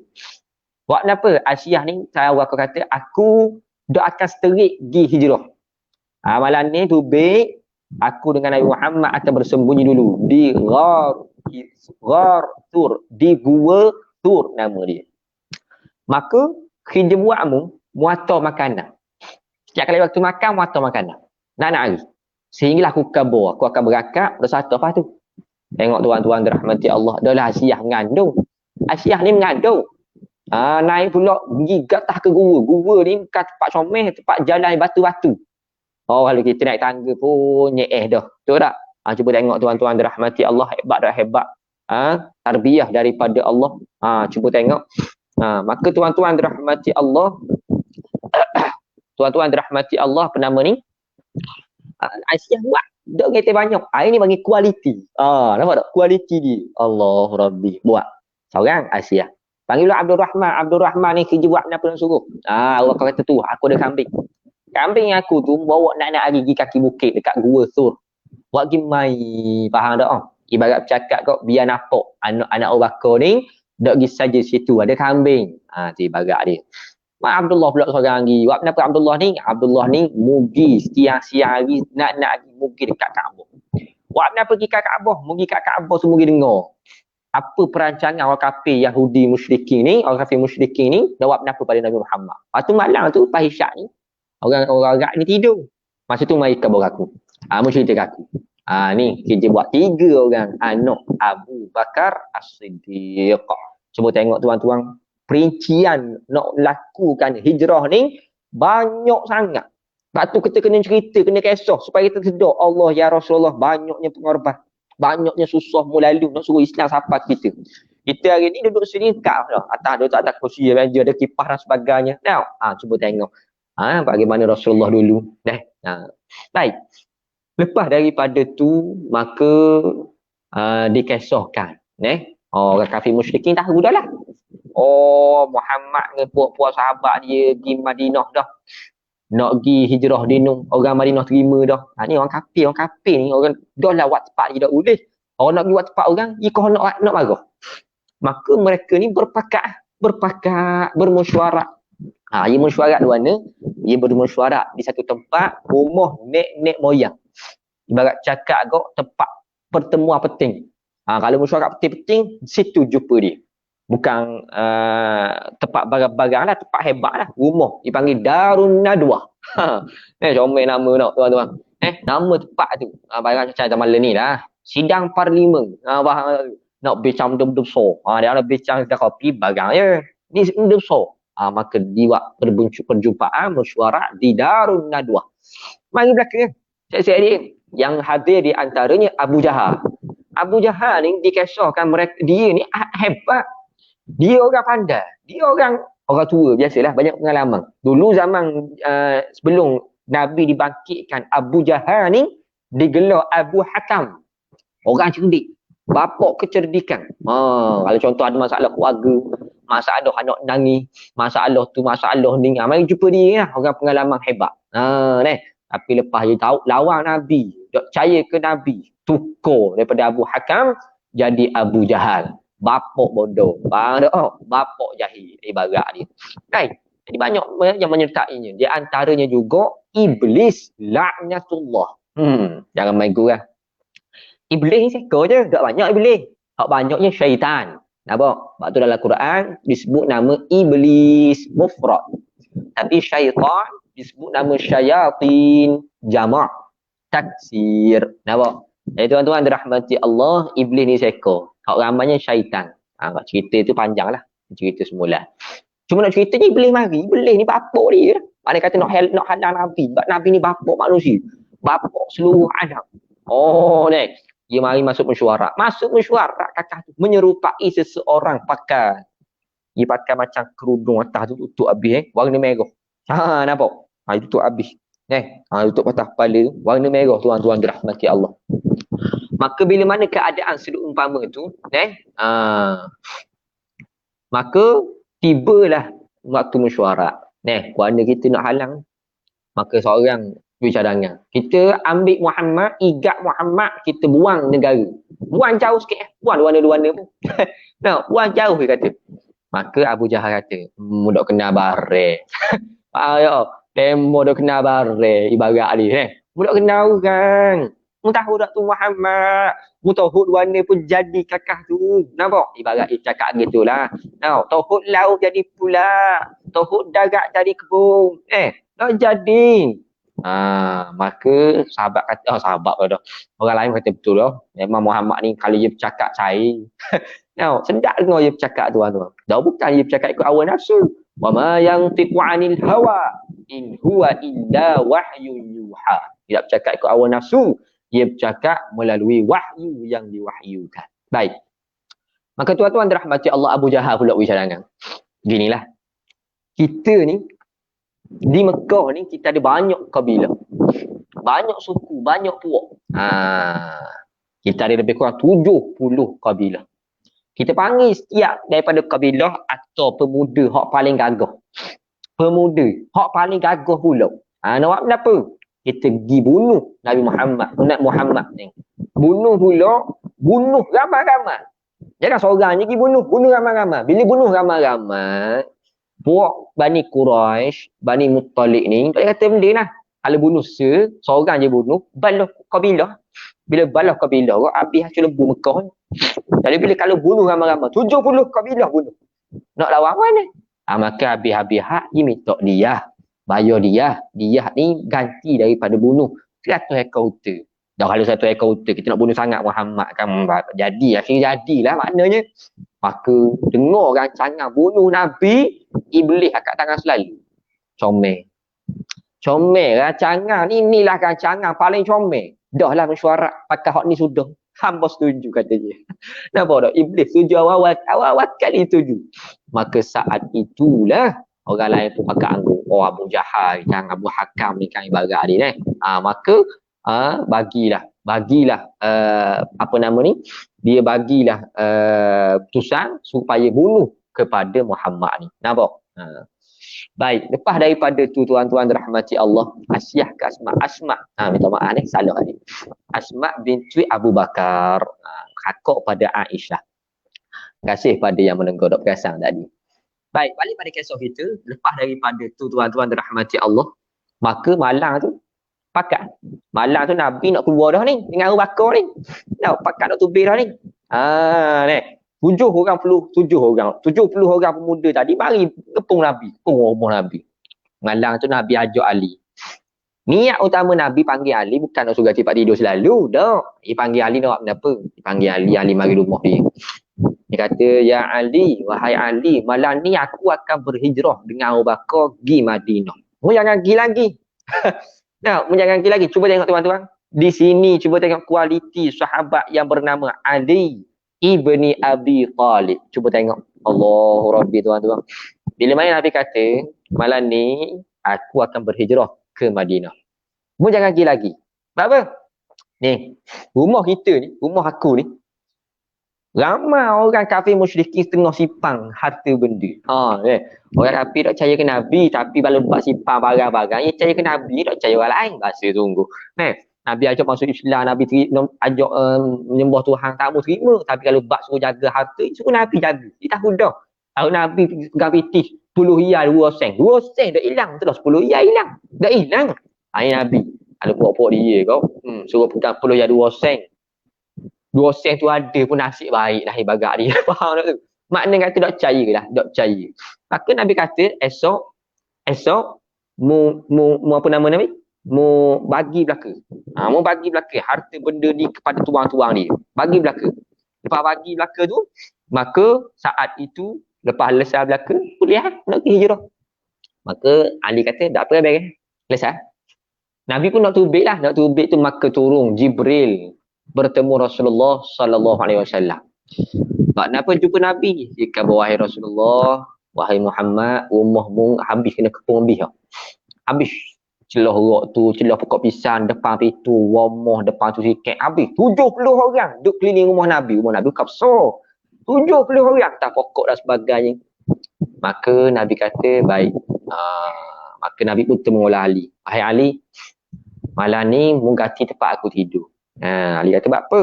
Buat kenapa? Asiyah ni, saya aku kata, aku dah akan seterik pergi hijrah. Malam ni tubik, aku dengan Nabi Muhammad akan bersembunyi dulu di Ghar Tur, di Gua Tur nama dia. Maka kerja buatmu muata makanan. Setiap kali waktu makan muata makanan. Nak hari. Sehinggalah aku kabur, aku akan berangkat bersatu apa tu. Tengok tuan-tuan dirahmati Allah, adalah Asiyah mengandung. Asiyah ni mengandung. Naik pula pergi gatah ke gua. Gua ni bukan tempat comel, tempat jalan batu-batu. Kalau kita naik tangga pun nyeeh dah. Betul tak? Cuba tengok tuan-tuan dirahmati Allah, hebat dah hebat. Tarbiyah daripada Allah. Cuba tengok. Maka tuan-tuan dirahmati Allah, tuan-tuan dirahmati Allah, apa nama ni? Aisyah buat. Dak kata banyak. Ini bagi kualiti. Nampak tak? Kualiti dia. Allah Rabbi. Buat. Seorang Aisyah. Panggillah Abdul Rahman. Abdul Rahman ni kerja buat kenapa nak suruh? Orang kata tu, aku ada kambing. Kambing aku tu bawa nak pergi kaki bukit dekat Gua Sur. Buat pergi mai. Faham tak? Ibarat bercakap kau, biar nampak anak-anak orang bakar ni dak pergi saja situ. Ada kambing. Tu ibarat dia. Mak Abdullah pula seorang lagi. Buat kenapa Abdullah ni? Abdullah ni mugi siang-siang hari nak pergi mugi dekat Kaabah. Buat kenapa pergi kat Kaabah? Mugi kat Kaabah semua pergi dengar. Apa perancangan orang kafir Yahudi musyrikin ni, orang kafir musyrikin ni, dah buat kenapa pada Nabi Muhammad. Lepas tu malam tu, pas Isyak ni, orang Arab ni tidur. Masa tu mari kabar aku. Cerita aku. Ni kerja buat 3 orang anak Abu Bakar As-Siddiq. Cuba tengok tuan-tuan, perincian nak lakukan hijrah ni banyak sangat. Lepas tu kita kena cerita, kena kisah supaya kita sedar, Allah ya Rasulullah, banyaknya pengorban, banyaknya susah mulalu nak suruh Islam sampai kita. Kita hari ni duduk sini kat atas atas kursi meja, ada kipas dan sebagainya. Cuba tengok. Bagaimana Rasulullah dulu. Baik. Lepas daripada tu, maka dikisahkan. Orang kafir musyrikin tahu dah lah. Muhammad dengan puak-puak sahabat dia pergi Madinah dah. Nak pergi hijrah dinu. Orang Madinah terima dah. Ni orang kafir ni. Orang dah lah buat tempat dia dah boleh. Orang nak pergi buat tempat orang, ikut nak marah. Maka mereka ni berpakat, bermesyuarat. Ia mesyuarat di mana? Ia bermesyuarat di satu tempat, rumah nek moyang. Ibarat cakap agak tempat pertemuan penting. Kalau mesyuarat penting-penting, situ jumpa dia. Bukan tempat barang-barang lah, tempat hebat lah. Rumah, dipanggil Darun Nadwah. Comel nama nak tuan-tuan. Nama tempat tu. Barang macam zaman ni lah. Sidang Parlimen. Nak bincang benda besar. Dia nak bincang dah kopi, barang je. Ni benda besar. Maka dibuat perjumpaan mesyuarat di Darun Nadwah. Mari belakang. Saya dia yang hadir di antaranya Abu Jahal. Abu Jahal ni dikisahkan dia ni hebat. Dia orang pandai. Dia orang tua biasalah, banyak pengalaman. Dulu zaman sebelum Nabi dibangkitkan, Abu Jahal ni digelar Abu Hakam. Orang cerdik. Bapak kecerdikan. Kalau contoh ada masalah keluarga, masalah anak nangis, masalah tu, masalah ni. Mari jumpa dia lah. Orang pengalaman hebat. Tapi lepas dia tahu lawan Nabi, tak percaya ke Nabi, tukar daripada Abu Hakam jadi Abu Jahal. Bapak bodoh. Bapak jahil. Ibarat dia. Jadi banyak yang menyertainya. Di antaranya juga Iblis laknatullah. Jangan main gurau. Iblis ni seko je. Tak banyak Iblis. Tak banyaknya syaitan. Nampak? Sebab tu dalam Quran disebut nama Iblis mufrad. Tapi syaitan disebut nama syayatin jama' taksir. Nampak? Jadi tuan-tuan dirahmati Allah, Iblis ni seko. Hak ramainya syaitan. Cerita tu panjang lah. Cerita semula. Cuma nak cerita ni Iblis mari. Iblis ni bapak dia. Mana kata nak halang Nabi. Sebab Nabi ni bapak manusia. Bapak seluruh alam. Ni. Dia mari masuk mesyuarat. Masuk mesyuarat kakak tu. Menyerupai seseorang pakai. Dia pakai macam kerudung atas tu tutup habis. Warna merah. Nampak? Itu tutup habis. Tutup patah kepala tu. Warna merah tuan-tuan dirahmati Allah. Maka bila mana keadaan seumpama tu, maka tibalah waktu mesyuarat. Warna kita nak halang, maka seorang beri cadangan. Kita ambil Muhammad, igat Muhammad, kita buang negara. Buang jauh sikit, buang warna-warna pun. Buang jauh dia kata. Maka Abu Jahal kata, mudak kena bare. Ayo, demo dah kena bare ibarat ni. Mudak kena orang. Mu tahu tak tu Muhammad, mu tauhid warna pun jadi kakak tu. Nampak? Ibarat dia cakap gitulah. Tauhid laut jadi pula. Tauhid darat jadi kebun. Nak jadi. Maka sahabat kata, sahabat dah. Orang lain kata betul lah. Memang Muhammad ni kalau dia bercakap cair. Sedap dengar dia bercakap tuan-tuan. Dah bukan dia bercakap ikut hawa nafsu. Wa ma yantiqu 'anil hawa in huwa illa wahyun yuha. Tidak bercakap ikut hawa nafsu. Dia bercakap melalui wahyu yang diwahyukan. Baik. Maka tuan-tuan dirahmati Allah, Abu Jahal pula beri cadangan. Ginilah. Kita ni di Mekah ni kita ada banyak kabilah. Banyak suku, banyak puak. Kita ada lebih kurang 70 kabilah. Kita panggil setiap daripada kabilah atau pemuda hak paling gagah. Pemuda hak paling gagah pula. Nak buat kenapa? Kita pergi bunuh Nabi Muhammad ni. Bunuh pula, bunuh ramai-ramai. Jangan seorang je pergi bunuh ramai-ramai. Bila bunuh ramai-ramai, puak Bani Quraisy, Bani Muttalib ni, tak kata benda lah. Kalau bunuh seorang je bunuh, balah kabilah. Bila balah kabilah, habis hasil lembu Mekah. Jadi bila kalau bunuh ramai-ramai, 70 kabilah bunuh. Nak lawan mana? Maka habis-habis hak, dia minta dia. Bayar dia ni ganti daripada bunuh 100 ekor unta. Dah kalau 100 ekor unta, kita nak bunuh sangat Muhammad kan, akhirnya jadilah maknanya. Maka dengar rancangan bunuh Nabi, Iblis angkat tangan selalu. Comel rancangan ni, inilah rancangan paling comel. Dah lah mesyuarat pakai hak ni sudah. Hamba setuju kata dia. Nampak tak? Iblis setuju awal kali setuju. Maka saat itulah orang lain pun pakai anggur. Abu Jahal, yang Abu Hakam ni kan ibarat dia maka bagilah apa nama ni, dia bagilah putusan supaya bunuh kepada Muhammad ni. Nampak? Baik, lepas daripada tu tuan-tuan dirahmati Allah, Asyah ke Asma, minta maaf ni, salah ni. Asma binti Abu Bakar, kakak pada Aisyah. Terima kasih pada yang menengok dok perasan tadi. Baik, balik pada kisah kita. Lepas daripada tu tuan-tuan dirahmati Allah, maka malam tu pakat. Malam tu Nabi nak keluar dah ni dengan Abu Bakar ni. Pakat nak tubir dah ni. Ni. 70 orang pemuda tadi mari kepung Nabi, kepung rumah Nabi. Malam tu Nabi ajak Ali. Niat utama Nabi panggil Ali bukan nak suruh cepat tidur selalu, dah. Dia panggil Ali nak buat apa? Dia panggil Ali mari rumah dia. Dia kata, ya Ali, wahai Ali, malam ni aku akan berhijrah dengan Abu Bakar pergi Madinah. Mu jangan pergi lagi. Mu jangan pergi lagi. Cuba tengok tuan-tuan. Di sini cuba tengok kualiti sahabat yang bernama Ali ibni Abi Talib. Cuba tengok. Allahu Rabbi tuan-tuan. Bila mana Nabi kata, malam ni aku akan berhijrah ke Madinah. Mu jangan pergi lagi. Sebab apa? Ni, rumah kita ni, rumah aku ni, ramai orang kafir musyrikin tengah sipang harta benda. Orang kafir tak percaya ke Nabi, tapi kalau buat sipang barang-barang, dia percaya ke Nabi, tak percaya orang lain. Bahasa tunggu. Nabi ajak masuk Islam, Nabi ajak menyembah Tuhan, tak mau terima. Tapi kalau buat suruh jaga harta, suruh Nabi jaga. Dia tahu dah. Kalau Nabi pegang fitis, 10 riyal 2 sen. 2 sen dah hilang. Betul lah 10 riyal hilang. Dah hilang. Ini Nabi. Kalau buat-buat dia kau, suruh pegang 10 riyal 2 sen. 2 sen tu ada pun nasib baik dah ibarat dia. Faham tak tu? Maknanya kata tak percaya lah, tak percaya. Maka Nabi kata esok mu apa nama Nabi? Mu bagi belaka. Mu bagi belaka harta benda ni kepada tuang-tuang dia. Bagi belaka. Lepas bagi belaka tu, maka saat itu lepas selesai belaka, boleh nak pergi hijrah. Maka Ali kata tak apa beres. Selesai. Nabi pun nak tubik lah, nak tubik tu maka turun Jibril bertemu Rasulullah sallallahu alaihi wasallam. Kenapa jumpa Nabi? Dia kata, wahai Rasulullah, wahai Muhammad, rumahmu habis kena kepung habis. Habis. celah rok tu, celah pokok pisang depan pintu, rumah depan tu sikit. Habis 70 orang duduk keliling rumah Nabi. Rumah Nabi kapsor. 70 orang tak pokok dan sebagainya. Maka Nabi kata, baik. Maka Nabi pun temulah Ali. Hai Ali, malam ni mu ganti tempat aku tidur. Ali kata, buat apa?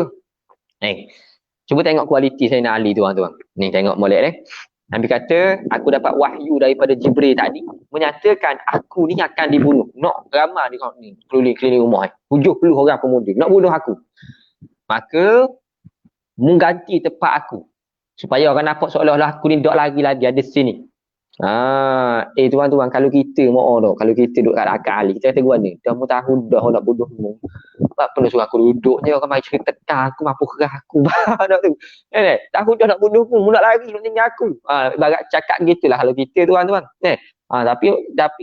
Cuba tengok kualiti Sayyidina Ali tuan-tuan. Ni tengok molek ni. Nabi kata, aku dapat wahyu daripada Jibril tadi menyatakan aku ni akan dibunuh. Nak ramai ni keliling rumah. 70 orang pemuda nak bunuh aku. Maka mengganti tempat aku supaya orang nampak seolah-olah aku ni duduk lagi ada sini. Tuan-tuan, kalau kita kalau kita duduk kat akal Ali, kita kata gua ni, dah mu tahu dah nak bunuh mu. Tak perlu suruh aku duduk je, orang mai cerita tekan aku, mampu kerah aku. Nak tu. Tahu dah nak bunuh mu nak lari nak tinggal aku. Ibarat cakap gitulah kalau kita tuan-tuan. Tapi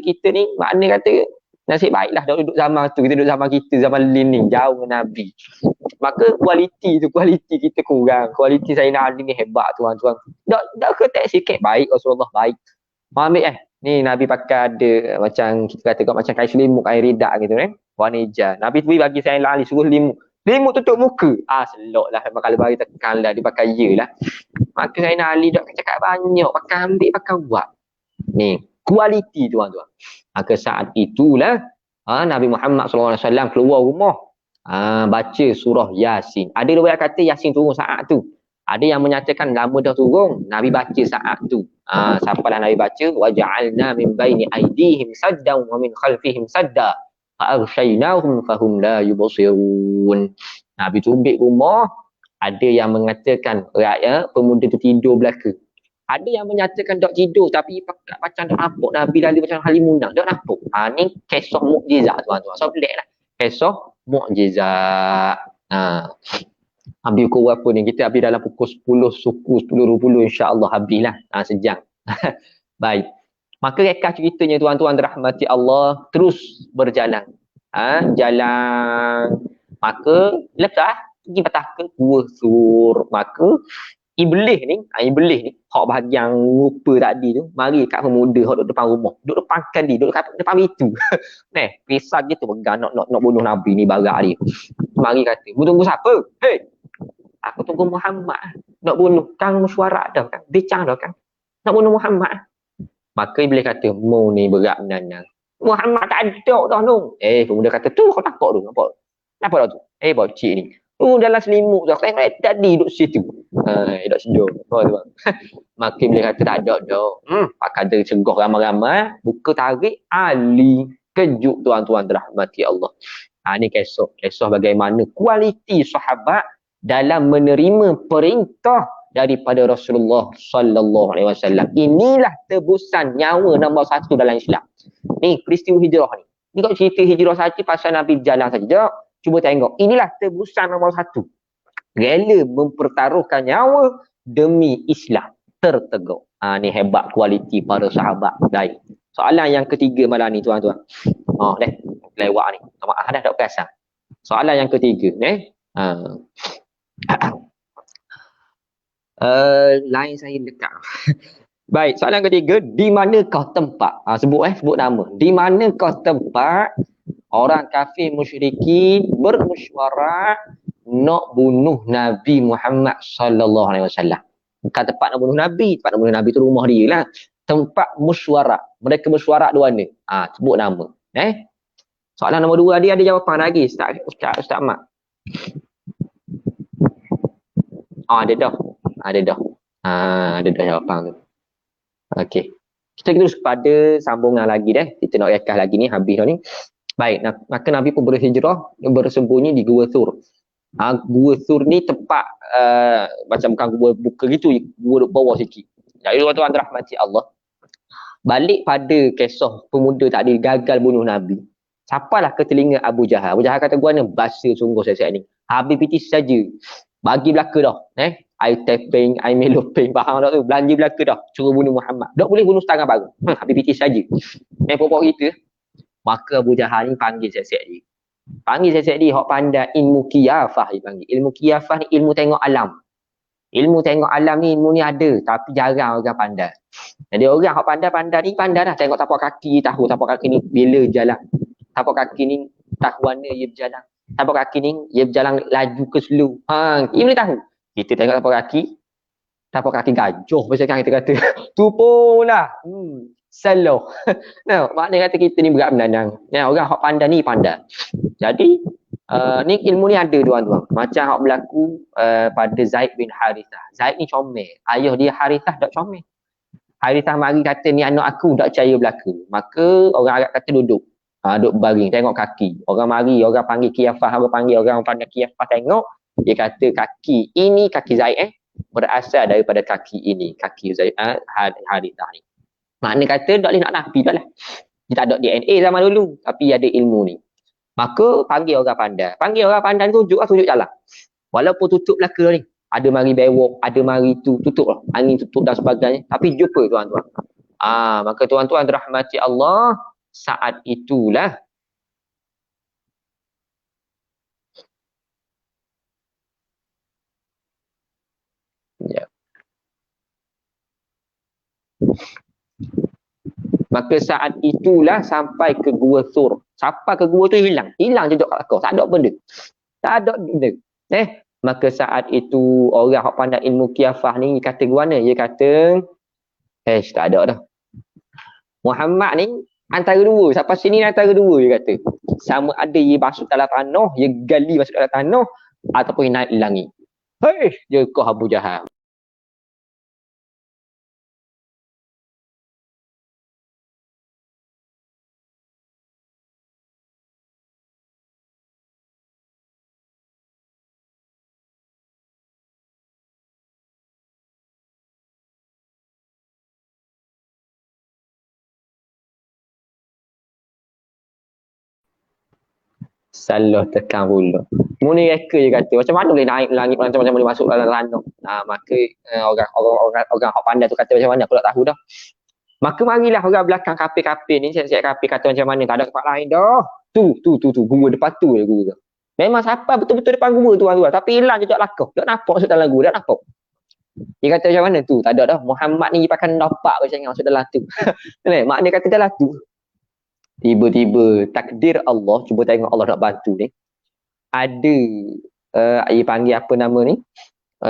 kita ni makna kata nasib baiklah dah duduk zaman tu, kita duduk zaman kita, zaman learning jauh dengan Nabi. Maka kualiti kita kurang. Kualiti Sayyidina Ali ni hebat tuan-tuan. Dak ketek sikit baik Rasulullah baik. Ambil ni Nabi pakai ada macam kita kata macam kain selimut, kain ridak gitu warna hijau. Nabi tu bagi Sayyidina Ali suruh selimut tutup muka. Seloklah kalau bagi tekan lah dia pakai lah. Maka Sayyidina Ali dak cakap banyak, pakai ambil pakai buat. Ni kualiti tuan-tuan. Maka saat itulah Nabi Muhammad SAW keluar rumah, baca surah Yasin. Ada riwayat kata Yasin turun saat tu. Ada yang menyatakan lama dah turun, Nabi baca saat tu. Sampailah Nabi baca, waja'alna min baini aydihim saddan wa min khalfihim sadda fa'aghshaynahum fahum la yubsirun. Nabi tumbik rumah, ada yang mengatakan rakyat pemuda tu tidur belaka. Ada yang menyatakan tak tidur tapi macam tak nampak Nabi lalu macam halimunang, tak nampak. Ni kisah mukjizat tuan-tuan. So peliklah. Kisah mukjizat. Ambil pukul berapa ni? Kita habis dalam pukul 10 suku 10.20 insya-Allah habislah sejam. Baik. Maka rekah ceritanya tuan-tuan dirahmati Allah terus berjalan. Jalan. Maka lepas pergi patah ke Gua Sur. Maka Iblis ni hak bahagian rupa tadi tu mari kat pemuda hak duduk depan rumah, duduk depan kandi, duduk depan pintu. Pisah gitu pegang nak bunuh Nabi ni barak dia. Mari kata, "Mu tunggu siapa?" "Hei, aku tunggu Muhammad. Nak bunuh kang mesyuarat dah kan, bincang dah kan. Nak bunuh Muhammad." Maka Iblis kata, "Mu ni berat menanang. Muhammad tak ada dah tu." Pemuda kata, "Tu kau takut tu, nampak? Nampak dah tu? Bocik ni. Dalam selimut tu, aku tadi duduk situ." Duduk sejuk. Maka Iblis kata tak ada dah. Pakai dia cegah ramai-ramai, buka tarik Ali. Kejut tuan-tuan dirahmati Allah. Ni kisah bagaimana kualiti sahabat dalam menerima perintah daripada Rasulullah sallallahu alaihi wasallam. Inilah tebusan nyawa nombor 1 dalam Islam. Ni peristiwa hijrah ni. Ni kau cerita hijrah saja pasal Nabi berjalan saja. Cuba tengok. Inilah tebusan nombor 1. Rela mempertaruhkan nyawa demi Islam terteguh. Ni hebat kualiti para sahabat. Baik. Soalan yang ketiga malam ni tuan-tuan. Lewat ni. Maaf dah tak perasan. Soalan yang ketiga lain saya dekat. Baik, soalan ketiga, di manakah tempat? Sebut nama. Di manakah tempat orang kafir musyrikin bermesyuarat nak bunuh Nabi Muhammad sallallahu alaihi wasallam? Bukan tempat nak bunuh Nabi, tempat nak bunuh Nabi tu rumah dia lah. Tempat mesyuarat. Mereka mesyuarat di mana? Sebut nama. Soalan nombor 2 dia ada jawapan lagi Ustaz Mat. Ada dah. Ada dah jawapan tu. Okey. Kita terus pada sambungan lagi Kita nak rekah lagi ni habis dah ni. Baik, maka Nabi pun berhijrah bersembunyi di Gua Sur. Gua Sur ni tempat macam bukan gua buka gitu, gua bawah sikit. Jadi tuan-tuan rahmati Allah. Balik pada kisah pemuda tadi gagal bunuh Nabi. Sapalah ke telinga Abu Jahal. Abu Jahal kata gua ni basa sungguh saya ni. Habis pitis saja. Bagi belaka dah. I tapping, I meloping, faham tak tu? Belanja belaka dah. Suruh bunuh Muhammad. Tak boleh bunuh setengah baru. Habis pitis saja. Pokok kita. Maka Abu Jahal ni panggil siap-siap dia. Panggil siap-siap dia. Hak pandai ilmu qiyafah dia panggil. Ilmu qiyafah ni ilmu tengok alam. Ilmu tengok alam ni ilmu ni ada. Tapi jarang orang pandai. Jadi orang hak pandai-pandai ni pandai dah. Tengok tapak kaki. Tahu tapak kaki ni bila jalan. Tapak kaki ni tahu mana ia berjalan. Tapak kaki ni ia berjalan laju ke slow. Ia boleh tahu. Kita tengok tapak kaki gajah macam kan kita kata. Tu pun lah. Slow. Nah, maknanya kata kita ni berat menandang. Nah, orang hak pandai ni pandai. Jadi ni ilmu ni ada tuan-tuan. Macam hak berlaku pada Zaid bin Harithah. Zaid ni comel. Ayah dia Harithah tak comel. Harithah mari kata ni anak aku tak percaya berlaku. Maka orang Arab kata duduk. Duduk baring tengok kaki. Orang mari, orang panggil kiafah, orang panggil orang pandai kiafah tengok. Dia kata kaki ini kaki Zaid berasal daripada kaki ini, kaki Zaid Harithah ni. Maknanya kata tak boleh nak nafi dah lah. Dia tak ada DNA zaman dulu, tapi ada ilmu ni. Maka panggil orang pandai. Panggil orang pandai tunjuk jalan. Walaupun tutup belaka ni. Ada mari bewok, ada mari tu tutup lah. Angin tutup dan sebagainya. Tapi jumpa tuan-tuan. Maka tuan-tuan dirahmati Allah, saat itulah ya. Maka saat itulah sampai ke Gua Thur. Sampai ke gua tu hilang. Hilang jejak kat kau. Tak ada benda. Tak ada benda. Maka saat itu orang yang pandai ilmu kiafah ni kata gua mana? Dia kata tak ada dah. Muhammad ni antara dua. Sampai sini antara dua dia kata. Sama ada dia masuk dalam tanah, dia gali masuk dalam tanah ataupun naik langit. Dia kau Abu Jahal. Salah tekan pula. Muni reka je kata, macam mana boleh naik langit, macam-macam boleh masuk dalam tanah. Maka orang hak pandai tu kata macam mana, aku tak tahu dah. Maka marilah orang belakang kafir-kafir ni, siap-siap kafir kata macam mana, tak ada tempat lain dah. Tu, gua depan tu je gua. Memang siapa betul-betul depan gua tuan-tuan, tapi hilang jejak lakau. Tak nampak masuk dalam gua, tak nampak. Dia kata macam mana tu? Tak ada dah. Muhammad ni pakai nampak macam masuk dalam tu. Maknanya kata dalam tu. Tiba-tiba takdir Allah, cuba tengok Allah nak bantu ni. Ada dia panggil apa nama ni?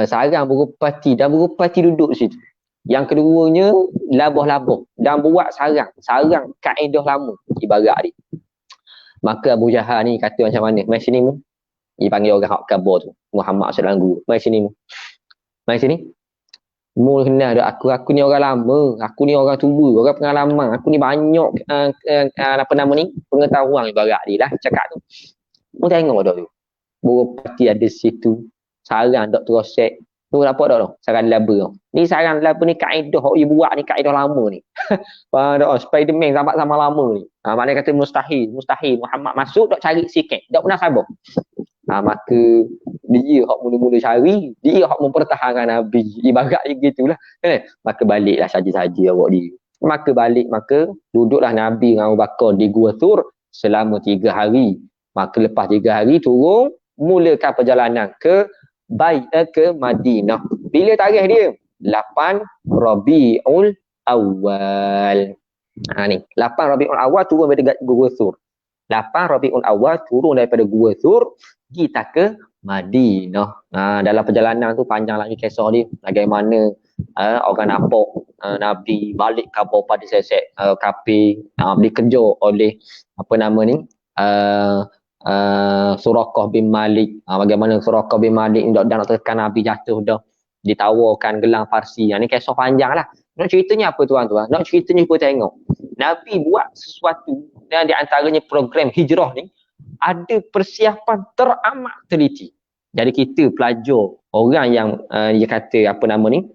Sarang berupati dan berupati duduk situ. Yang keduanya labah-labah dan buat sarang kaedah lama ibarat dia. Maka Abu Jahal ni kata macam mana? Mai sini mu. Dia panggil orang hak kabar tu, Muhammad sallallahu alaihi wasallam. Mai sini mu. Mai sini. Mu kenal dak aku ni orang lama, aku ni orang tua, orang pengalaman, aku ni banyak apa nama ni pengetahuan ibarat dia lah cakap tu. Mu tengok dah tu. Berupati ada situ, sarang Dr. Rosek. Tu nampak dak tu? Sarang laba tu. Ni sarang laba ni kaedah hok dia buat ni kaedah lama ni. Dak Spiderman sama-sama lama ni. Maknanya kata mustahil Muhammad masuk dak cari sikit, dak pernah sabar. Maka dia hak mula-mula cari, dia hak mempertahankan Nabi. Ibarat gitulah. Maka baliklah saja-saja awak dia. Maka duduklah Nabi dengan Abu Bakar di Gua Thur selama 3 hari. Maka lepas 3 hari turun, mulakan perjalanan ke Madinah. Bila tarikh dia? 8 Rabiul Awal. Ni 8 Rabiul Awal turun daripada Gua Thur. 8 Rabiul Awal turun daripada Gua Thur kita ke Madinah. Dalam perjalanan tu panjang lagi kisah dia. Bagaimana orang nampak Nabi balik kabar pada sesek kafir, dikejar oleh apa nama ni? Suraqah bin Malik. Bagaimana Suraqah bin Malik nak tekan Nabi jatuh dah. Ditawarkan gelang Farsi. Ni kisah panjang lah. Nak ceritanya apa tuan-tuan? Nak ceritanya apa tengok? Nabi buat sesuatu dan di antaranya program hijrah ni ada persiapan teramat teliti. Jadi kita pelajar orang yang dia kata apa nama ni?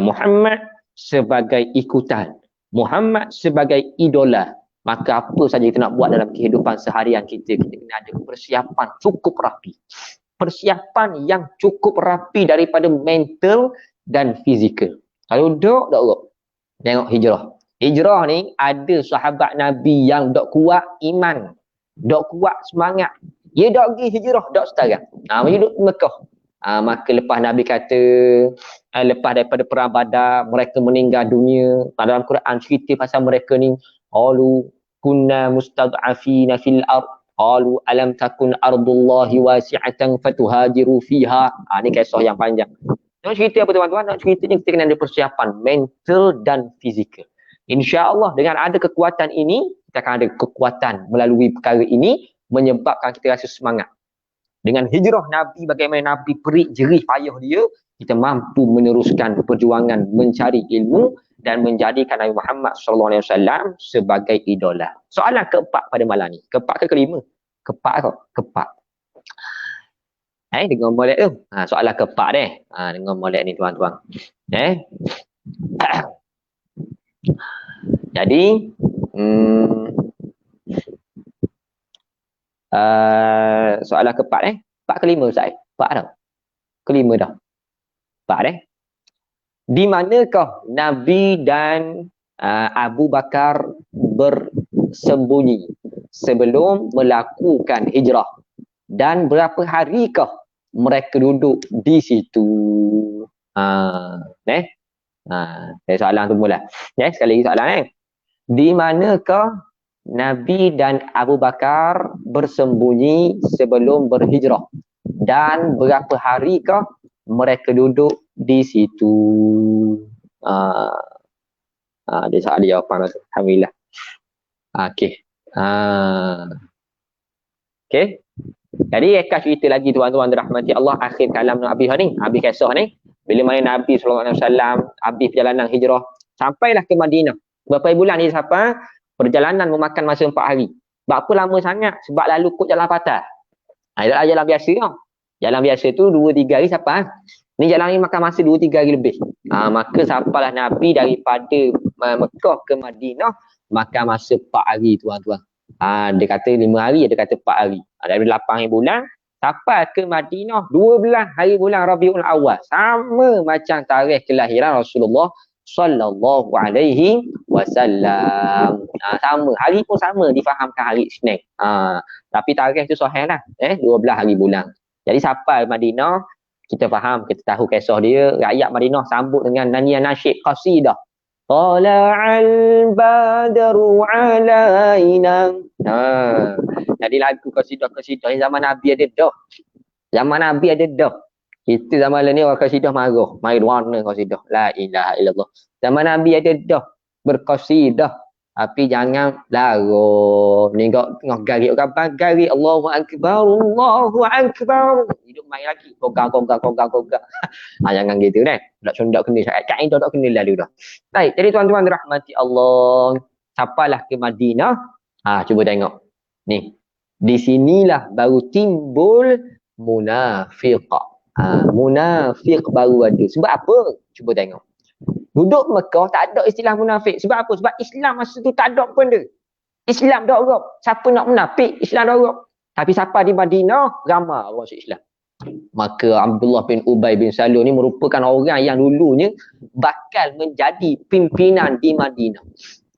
Muhammad sebagai ikutan, Muhammad sebagai idola. Maka apa saja kita nak buat dalam kehidupan seharian kita kena ada persiapan cukup rapi. Persiapan yang cukup rapi daripada mental dan fizikal. Kalau dok tengok hijrah. Hijrah ni ada sahabat Nabi yang dok kuat iman, dok kuat semangat. Dia dok pergi hijrah, dok sekarang. Dia duduk di Mekah. Maka lepas Nabi kata, lepas daripada perang Badar, mereka meninggal dunia. Dalam Quran cerita pasal mereka ni, kunna mustad'afina fil ard qalu alam takun ardullahi wasi'atan fatuhajiru fiha. Ni kisah yang panjang. Nak cerita apa tuan-tuan? Nak ceritanya kita kena ada persiapan mental dan fizikal. InsyaAllah dengan ada kekuatan ini, kita akan ada kekuatan melalui perkara ini menyebabkan kita rasa semangat. Dengan hijrah Nabi, bagaimana Nabi perik jerih payah dia, kita mampu meneruskan perjuangan mencari ilmu dan menjadikan Nabi Muhammad SAW sebagai idola. Soalan keempat pada malam ni. Keempat ke kelima? Keempat kok? Keempat. Dengar molek tu. Soalan keempat deh. Dengar molek ni tuan-tuan. Jadi soalan keempat empat kelima Ustaz. Empat dah. Kelima dah. Empat Di manakah Nabi dan Abu Bakar bersembunyi sebelum melakukan hijrah? Dan berapa harikah mereka duduk di situ? Soalan tu mula. Sekali lagi soalan Di manakah Nabi dan Abu Bakar bersembunyi sebelum berhijrah? Dan berapa harikah mereka duduk di situ? Dia soalan jawapan. Alhamdulillah. Okey. Okey. Jadi akan cerita lagi tuan-tuan dirahmati Allah, akhir kalam Nabi ni, habis kisah ni. Bila mana Nabi SAW habis perjalanan hijrah, sampailah ke Madinah. Berapa bulan dia sampai? Perjalanan memakan masa 4 hari. Sebab apa lama sangat? Sebab lalu kod jalan patah. Itulah jalan biasa tau. Jalan biasa tu 2-3 hari sampai. Ni jalan ni makan masa 2-3 hari lebih. Maka sampailah Nabi daripada Mekah ke Madinah makan masa 4 hari tuan-tuan. Dia kata 5 hari, dia kata 4 hari. Dari 8 hari bulan sampai ke Madinah 12 hari bulan Rabiul Awal. Sama macam tarikh kelahiran Rasulullah sallallahu alaihi wasallam. Sama, hari pun sama, difahamkan hari Isnin. Tapi tarikh tu sahih lah. 12 hari bulan. Jadi sampai Madinah, kita faham, kita tahu kisah dia. Rakyat Madinah sambut dengan nyanyian nasyid qasidah. Tala'al badru alaina. Jadi lagu qasidah-qasidah zaman Nabi ada dah. Zaman Nabi ada dah. Kita zaman ni orang qasidah marah. Mai warna qasidah. La ilaha illallah. Zaman Nabi ada dah berqasidah. Tapi jangan larut. Tengok garik orang garik Allahu akbar, Allahu akbar. Hidup main lagi. Kogang. Jangan gitu dah. Tak sundak kena kaedah tak kena lalu dah. Baik, jadi tuan-tuan dirahmati Allah, sampailah ke Madinah. Cuba tengok. Ni. Di sinilah baru timbul munafiq. Munafiq baru ada. Sebab apa? Cuba tengok. Duduk Mekah tak ada istilah munafik. Sebab apa? Sebab Islam masa tu tak ada pun dia. Islam dah orang. Siapa nak munafik? Islam dah orang. Tapi siapa di Madinah? Ramai orang masuk Islam. Maka Abdullah bin Ubay bin Salul ni merupakan orang yang dulunya bakal menjadi pimpinan di Madinah.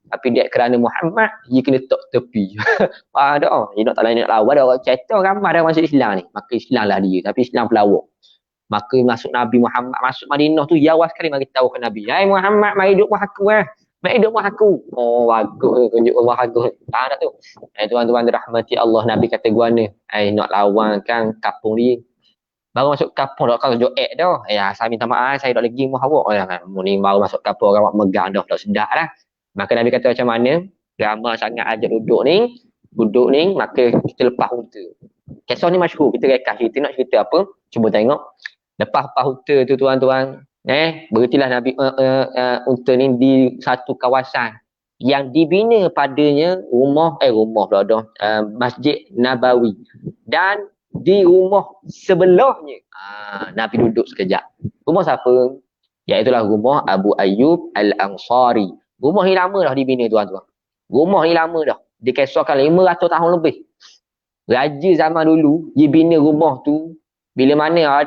Tapi dia kerana Muhammad, dia kena tok tepi. Dia nak tak lain nak lawan. Ada orang cerita ramai dah masuk Islam ni. Maka Islam lah dia. Tapi Islam pelawak. Maka masuk Nabi Muhammad, masuk Madinah tu, ya awal sekali mari tahu ke Nabi. Hai Muhammad, mari duduk rumah aku Mari duduk rumah aku. Bagus tunjuk rumah aku. Tak ada tu. Tuan-tuan dirahmati Allah, Nabi kata guana. Nak lawan kan kampung dia. Baru masuk kampung dah kau joek dah. Saya minta maaf, saya tak lagi rumah awak. Ni baru masuk kampung orang megang dah sedap lah. Maka Nabi kata macam mana? Ramai sangat ajak duduk ni, maka kita lepas unta. Kisah ni masyhur, kita rekah cerita. Nak cerita apa? Cuba tengok. Lepas unta tu tuan-tuan, berhentilah Nabi unta ni di satu kawasan yang dibina padanya rumah pula dah, Masjid Nabawi. Dan di rumah sebelahnya Nabi duduk sekejap. Rumah siapa? Iaitulah rumah Abu Ayyub Al-Ansari. Rumah ni lama dah dibina tuan-tuan. Rumah ni lama dah. Dikisahkan 500 tahun lebih. Raja zaman dulu dia bina rumah tu. Bila mana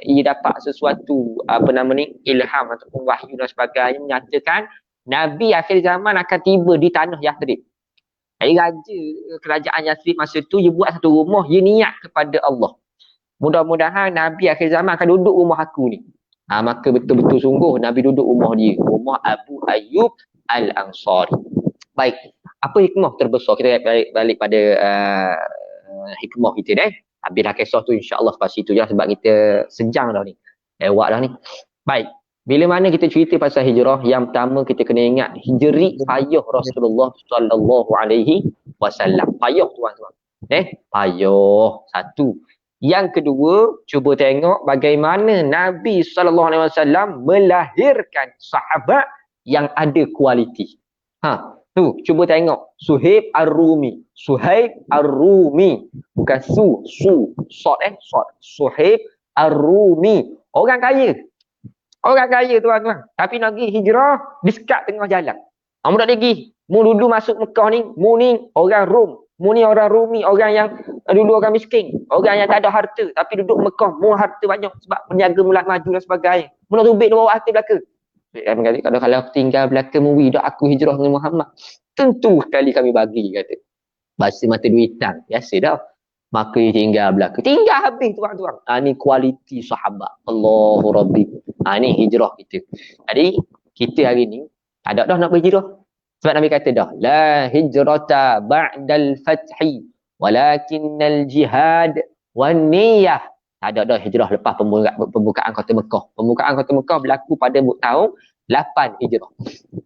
ia dapat sesuatu ilham ataupun wahyu dan sebagainya menyatakan Nabi akhir zaman akan tiba di tanah Yathrib. Jadi raja kerajaan Yathrib masa tu dia buat satu rumah, dia niat kepada Allah. Mudah-mudahan Nabi akhir zaman akan duduk rumah aku ni. Maka betul-betul sungguh Nabi duduk rumah dia, rumah Abu Ayyub Al-Ansari. Baik. Apa hikmah terbesar? Kita balik pada hikmah kita deh. Habislah kisah tu insya-Allah lepas itu je sebab kita sejang dah ni. Lewat dah ni. Baik. Bila mana kita cerita pasal hijrah, yang pertama kita kena ingat hijri payah Rasulullah sallallahu alaihi wasallam. Payah tuan-tuan. Payah. Satu. Yang kedua, cuba tengok bagaimana Nabi sallallahu alaihi wasallam melahirkan sahabat yang ada kualiti. Tu, cuba tengok Suhaib Ar-Rumi. Suhaib Ar-Rumi. Bukan Sod. Suhaib Ar-Rumi. Orang kaya. Orang kaya tuan-tuan. Tapi nak pergi hijrah, disekat tengah jalan. Kamu tak pergi. Mu dulu masuk Mekah ni, mu ni orang Rom. Mu ni orang Rumi, orang yang dulu orang miskin. Orang yang tak ada harta. Tapi duduk Mekah, mu harta banyak. Sebab peniaga mula maju dan sebagainya. Mu nak tubik bawa harta belaka. Kalau aku tinggal belaka muwi, dah aku hijrah dengan Muhammad. Tentu sekali kami bagi, kata. Bahasa mata duitan. Biasa dah. Maka tinggal belaka. Tinggal habis tuan-tuan. Ni kualiti sahabat. Allahu Rabbi. Ni hijrah kita. Jadi, kita hari ni, ada dah nak berhijrah. Sebab Nabi kata dah. La hijrata ba'dal fathi. Walakinnal jihad wan niyah. Ada dah hijrah lepas pembukaan kota Mekah. Pembukaan kota Mekah berlaku pada tahun 8 hijrah.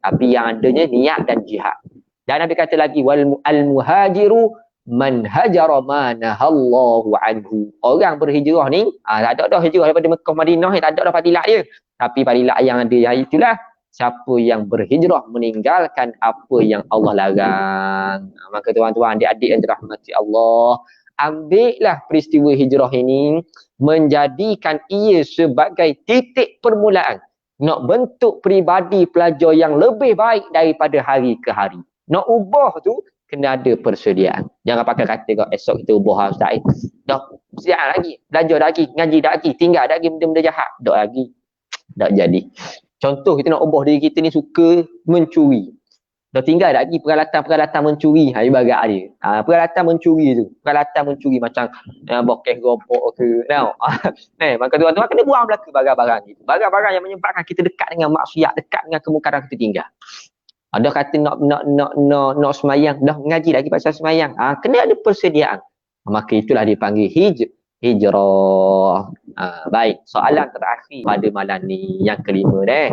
Tapi yang adanya niat dan jihad. Dan Nabi kata lagi wal al-muhajiru man hajara ma nahallahu anhu. Orang berhijrah ni, tak ada dah hijrah daripada Mekah Madinah, tak ada dah fadilah dia. Tapi fadilah yang ada itulah siapa yang berhijrah meninggalkan apa yang Allah larang. Maka tuan-tuan, adik-adik yang dirahmati Allah, ambillah peristiwa hijrah ini menjadikan ia sebagai titik permulaan nak bentuk peribadi pelajar yang lebih baik daripada hari ke hari. Nak ubah tu kena ada persediaan. Jangan pakai kata kau esok kita ubah Ustaz. Dah siap lagi, belajar lagi, ngaji dah lagi, tinggal dah lagi benda-benda jahat. Tak lagi. Tak jadi. Contoh kita nak ubah diri kita ni suka mencuri. Dah tinggal dah lagi peralatan mencuri. Ibarat dia. Peralatan mencuri tu. Peralatan mencuri macam bokeh gopok ke. Maka tuan-tuan kena buang belaka barang-barang ni. Barang-barang yang menyebabkan kita dekat dengan maksiat, dekat dengan kemungkaran kita tinggal. Ada kata nak semayang, dah ngaji lagi pasal semayang. Kena ada persediaan. Maka itulah dipanggil hijrah. Baik, soalan terakhir pada malam ni yang kelima deh.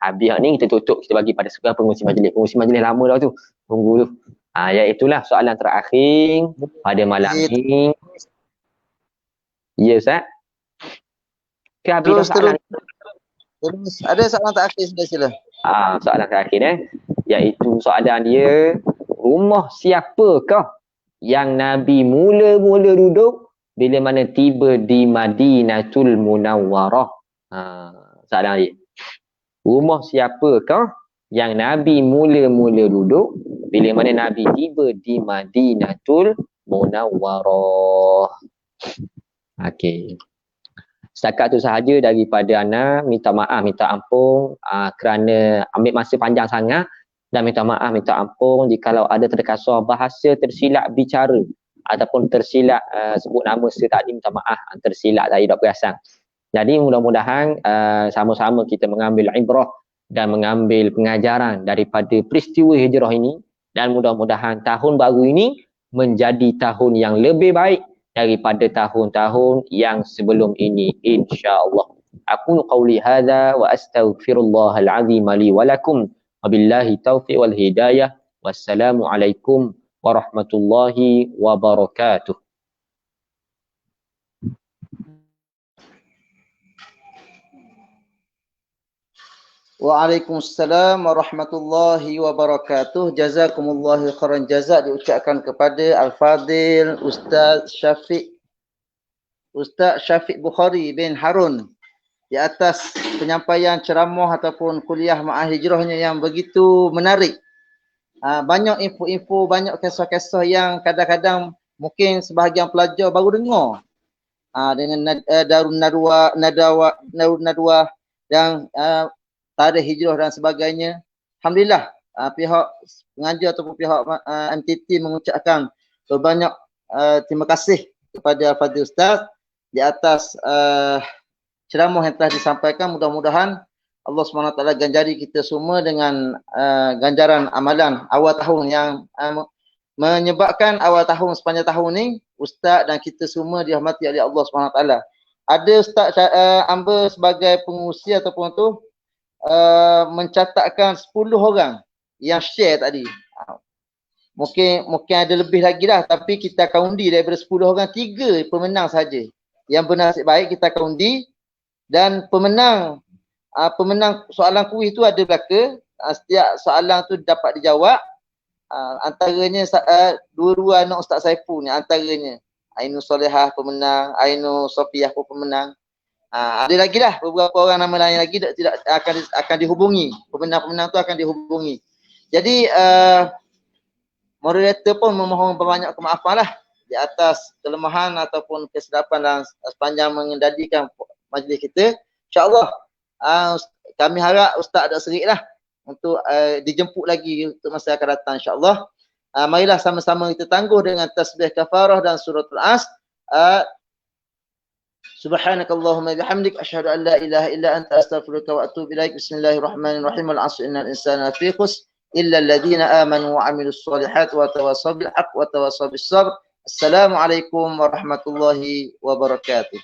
Habis ni kita tutup, kita bagi pada sekarang pengurusi majlis. Pengurusi majlis lama dah tu. Tunggu tu. Iaitulah soalan terakhir pada malam ni. Ya, Ustaz. Ke habis soalan. Terus ada soalan terakhir sudah sila. Soalan terakhir iaitu soalan dia, rumah siapakah yang Nabi mula-mula duduk bila mana tiba di Madinatul Munawwarah? Soalan dia. Rumah siapakah yang Nabi mula-mula duduk bila mana Nabi tiba di Madinatul Munawwarah? Okey. Setakat tu sahaja daripada Ana. Minta maaf, minta ampun kerana ambil masa panjang sangat, dan minta maaf, minta ampun jikalau ada terkasar bahasa tersilap bicara ataupun tersilap sebut nama saya tadi, minta maaf, tersilap tadi tak perasan. Jadi mudah-mudahan sama-sama kita mengambil ibrah dan mengambil pengajaran daripada peristiwa hijrah ini, dan mudah-mudahan tahun baru ini menjadi tahun yang lebih baik daripada tahun-tahun yang sebelum ini, insya-Allah. Aku qauli hadza wa astaghfirullahal azim li wa lakum, wabillahi taufiq wal hidayah. Wassalamu alaikum warahmatullahi wabarakatuh. Waalaikumsalam warahmatullahi wabarakatuh. Jazakumullahu khairan jazak diucapkan kepada Al-Fadil Ustaz Syafiq Bukhari bin Harun di atas penyampaian ceramah ataupun kuliah Ma'ah Hijrahnya yang begitu menarik. Banyak info-info, banyak kisah-kisah yang kadang-kadang mungkin sebahagian pelajar baru dengar. Dengan Darun Nadwa yang tarikh hijrah dan sebagainya. Alhamdulillah, pihak pengajar ataupun pihak MTT mengucapkan berbanyak terima kasih kepada Al-Fadhil Ustaz di atas ceramah yang telah disampaikan. Mudah-mudahan Allah SWT ganjari kita semua dengan ganjaran amalan awal tahun yang menyebabkan awal tahun sepanjang tahun ni ustaz dan kita semua dirahmati oleh Allah SWT. Ada ustaz hamba sebagai pengurusi ataupun tu mencatatkan 10 orang yang share tadi. Mungkin ada lebih lagi lah, tapi kita akan undi daripada 10 orang 3 pemenang saja. Yang bernasib baik kita akan undi, dan pemenang soalan kuis tu ada belaka. Setiap soalan tu dapat dijawab. Antaranya dua-dua anak Ustaz Saiful ni antaranya. Ainul Solehah pemenang, Ainul Sofiah pun pemenang. Ada lagi lah beberapa orang nama lain lagi tidak akan dihubungi. Pemenang-pemenang tu akan dihubungi. Jadi moderator pun memohon banyak kemaafan lah di atas kelemahan ataupun kesilapan dalam sepanjang mengendalikan majlis kita. InsyaAllah kami harap Ustaz ada serik lah untuk dijemput lagi untuk masa akan datang insyaAllah. Marilah sama-sama kita tangguh dengan tasbih kafarah dan suratul As. Subhanakallahumma bihamdik asyhadu an la ilaha illa anta astaghfiruka wa atubu ilaik. Bismillahirrahmanirrahim. Al-'asr innal insana lafi khusr illa alladhina amanu wa 'amilus solihati wa tawassaw bil haqq wa tawassaw bis sabr. Assalamualaikum warahmatullahi wabarakatuh.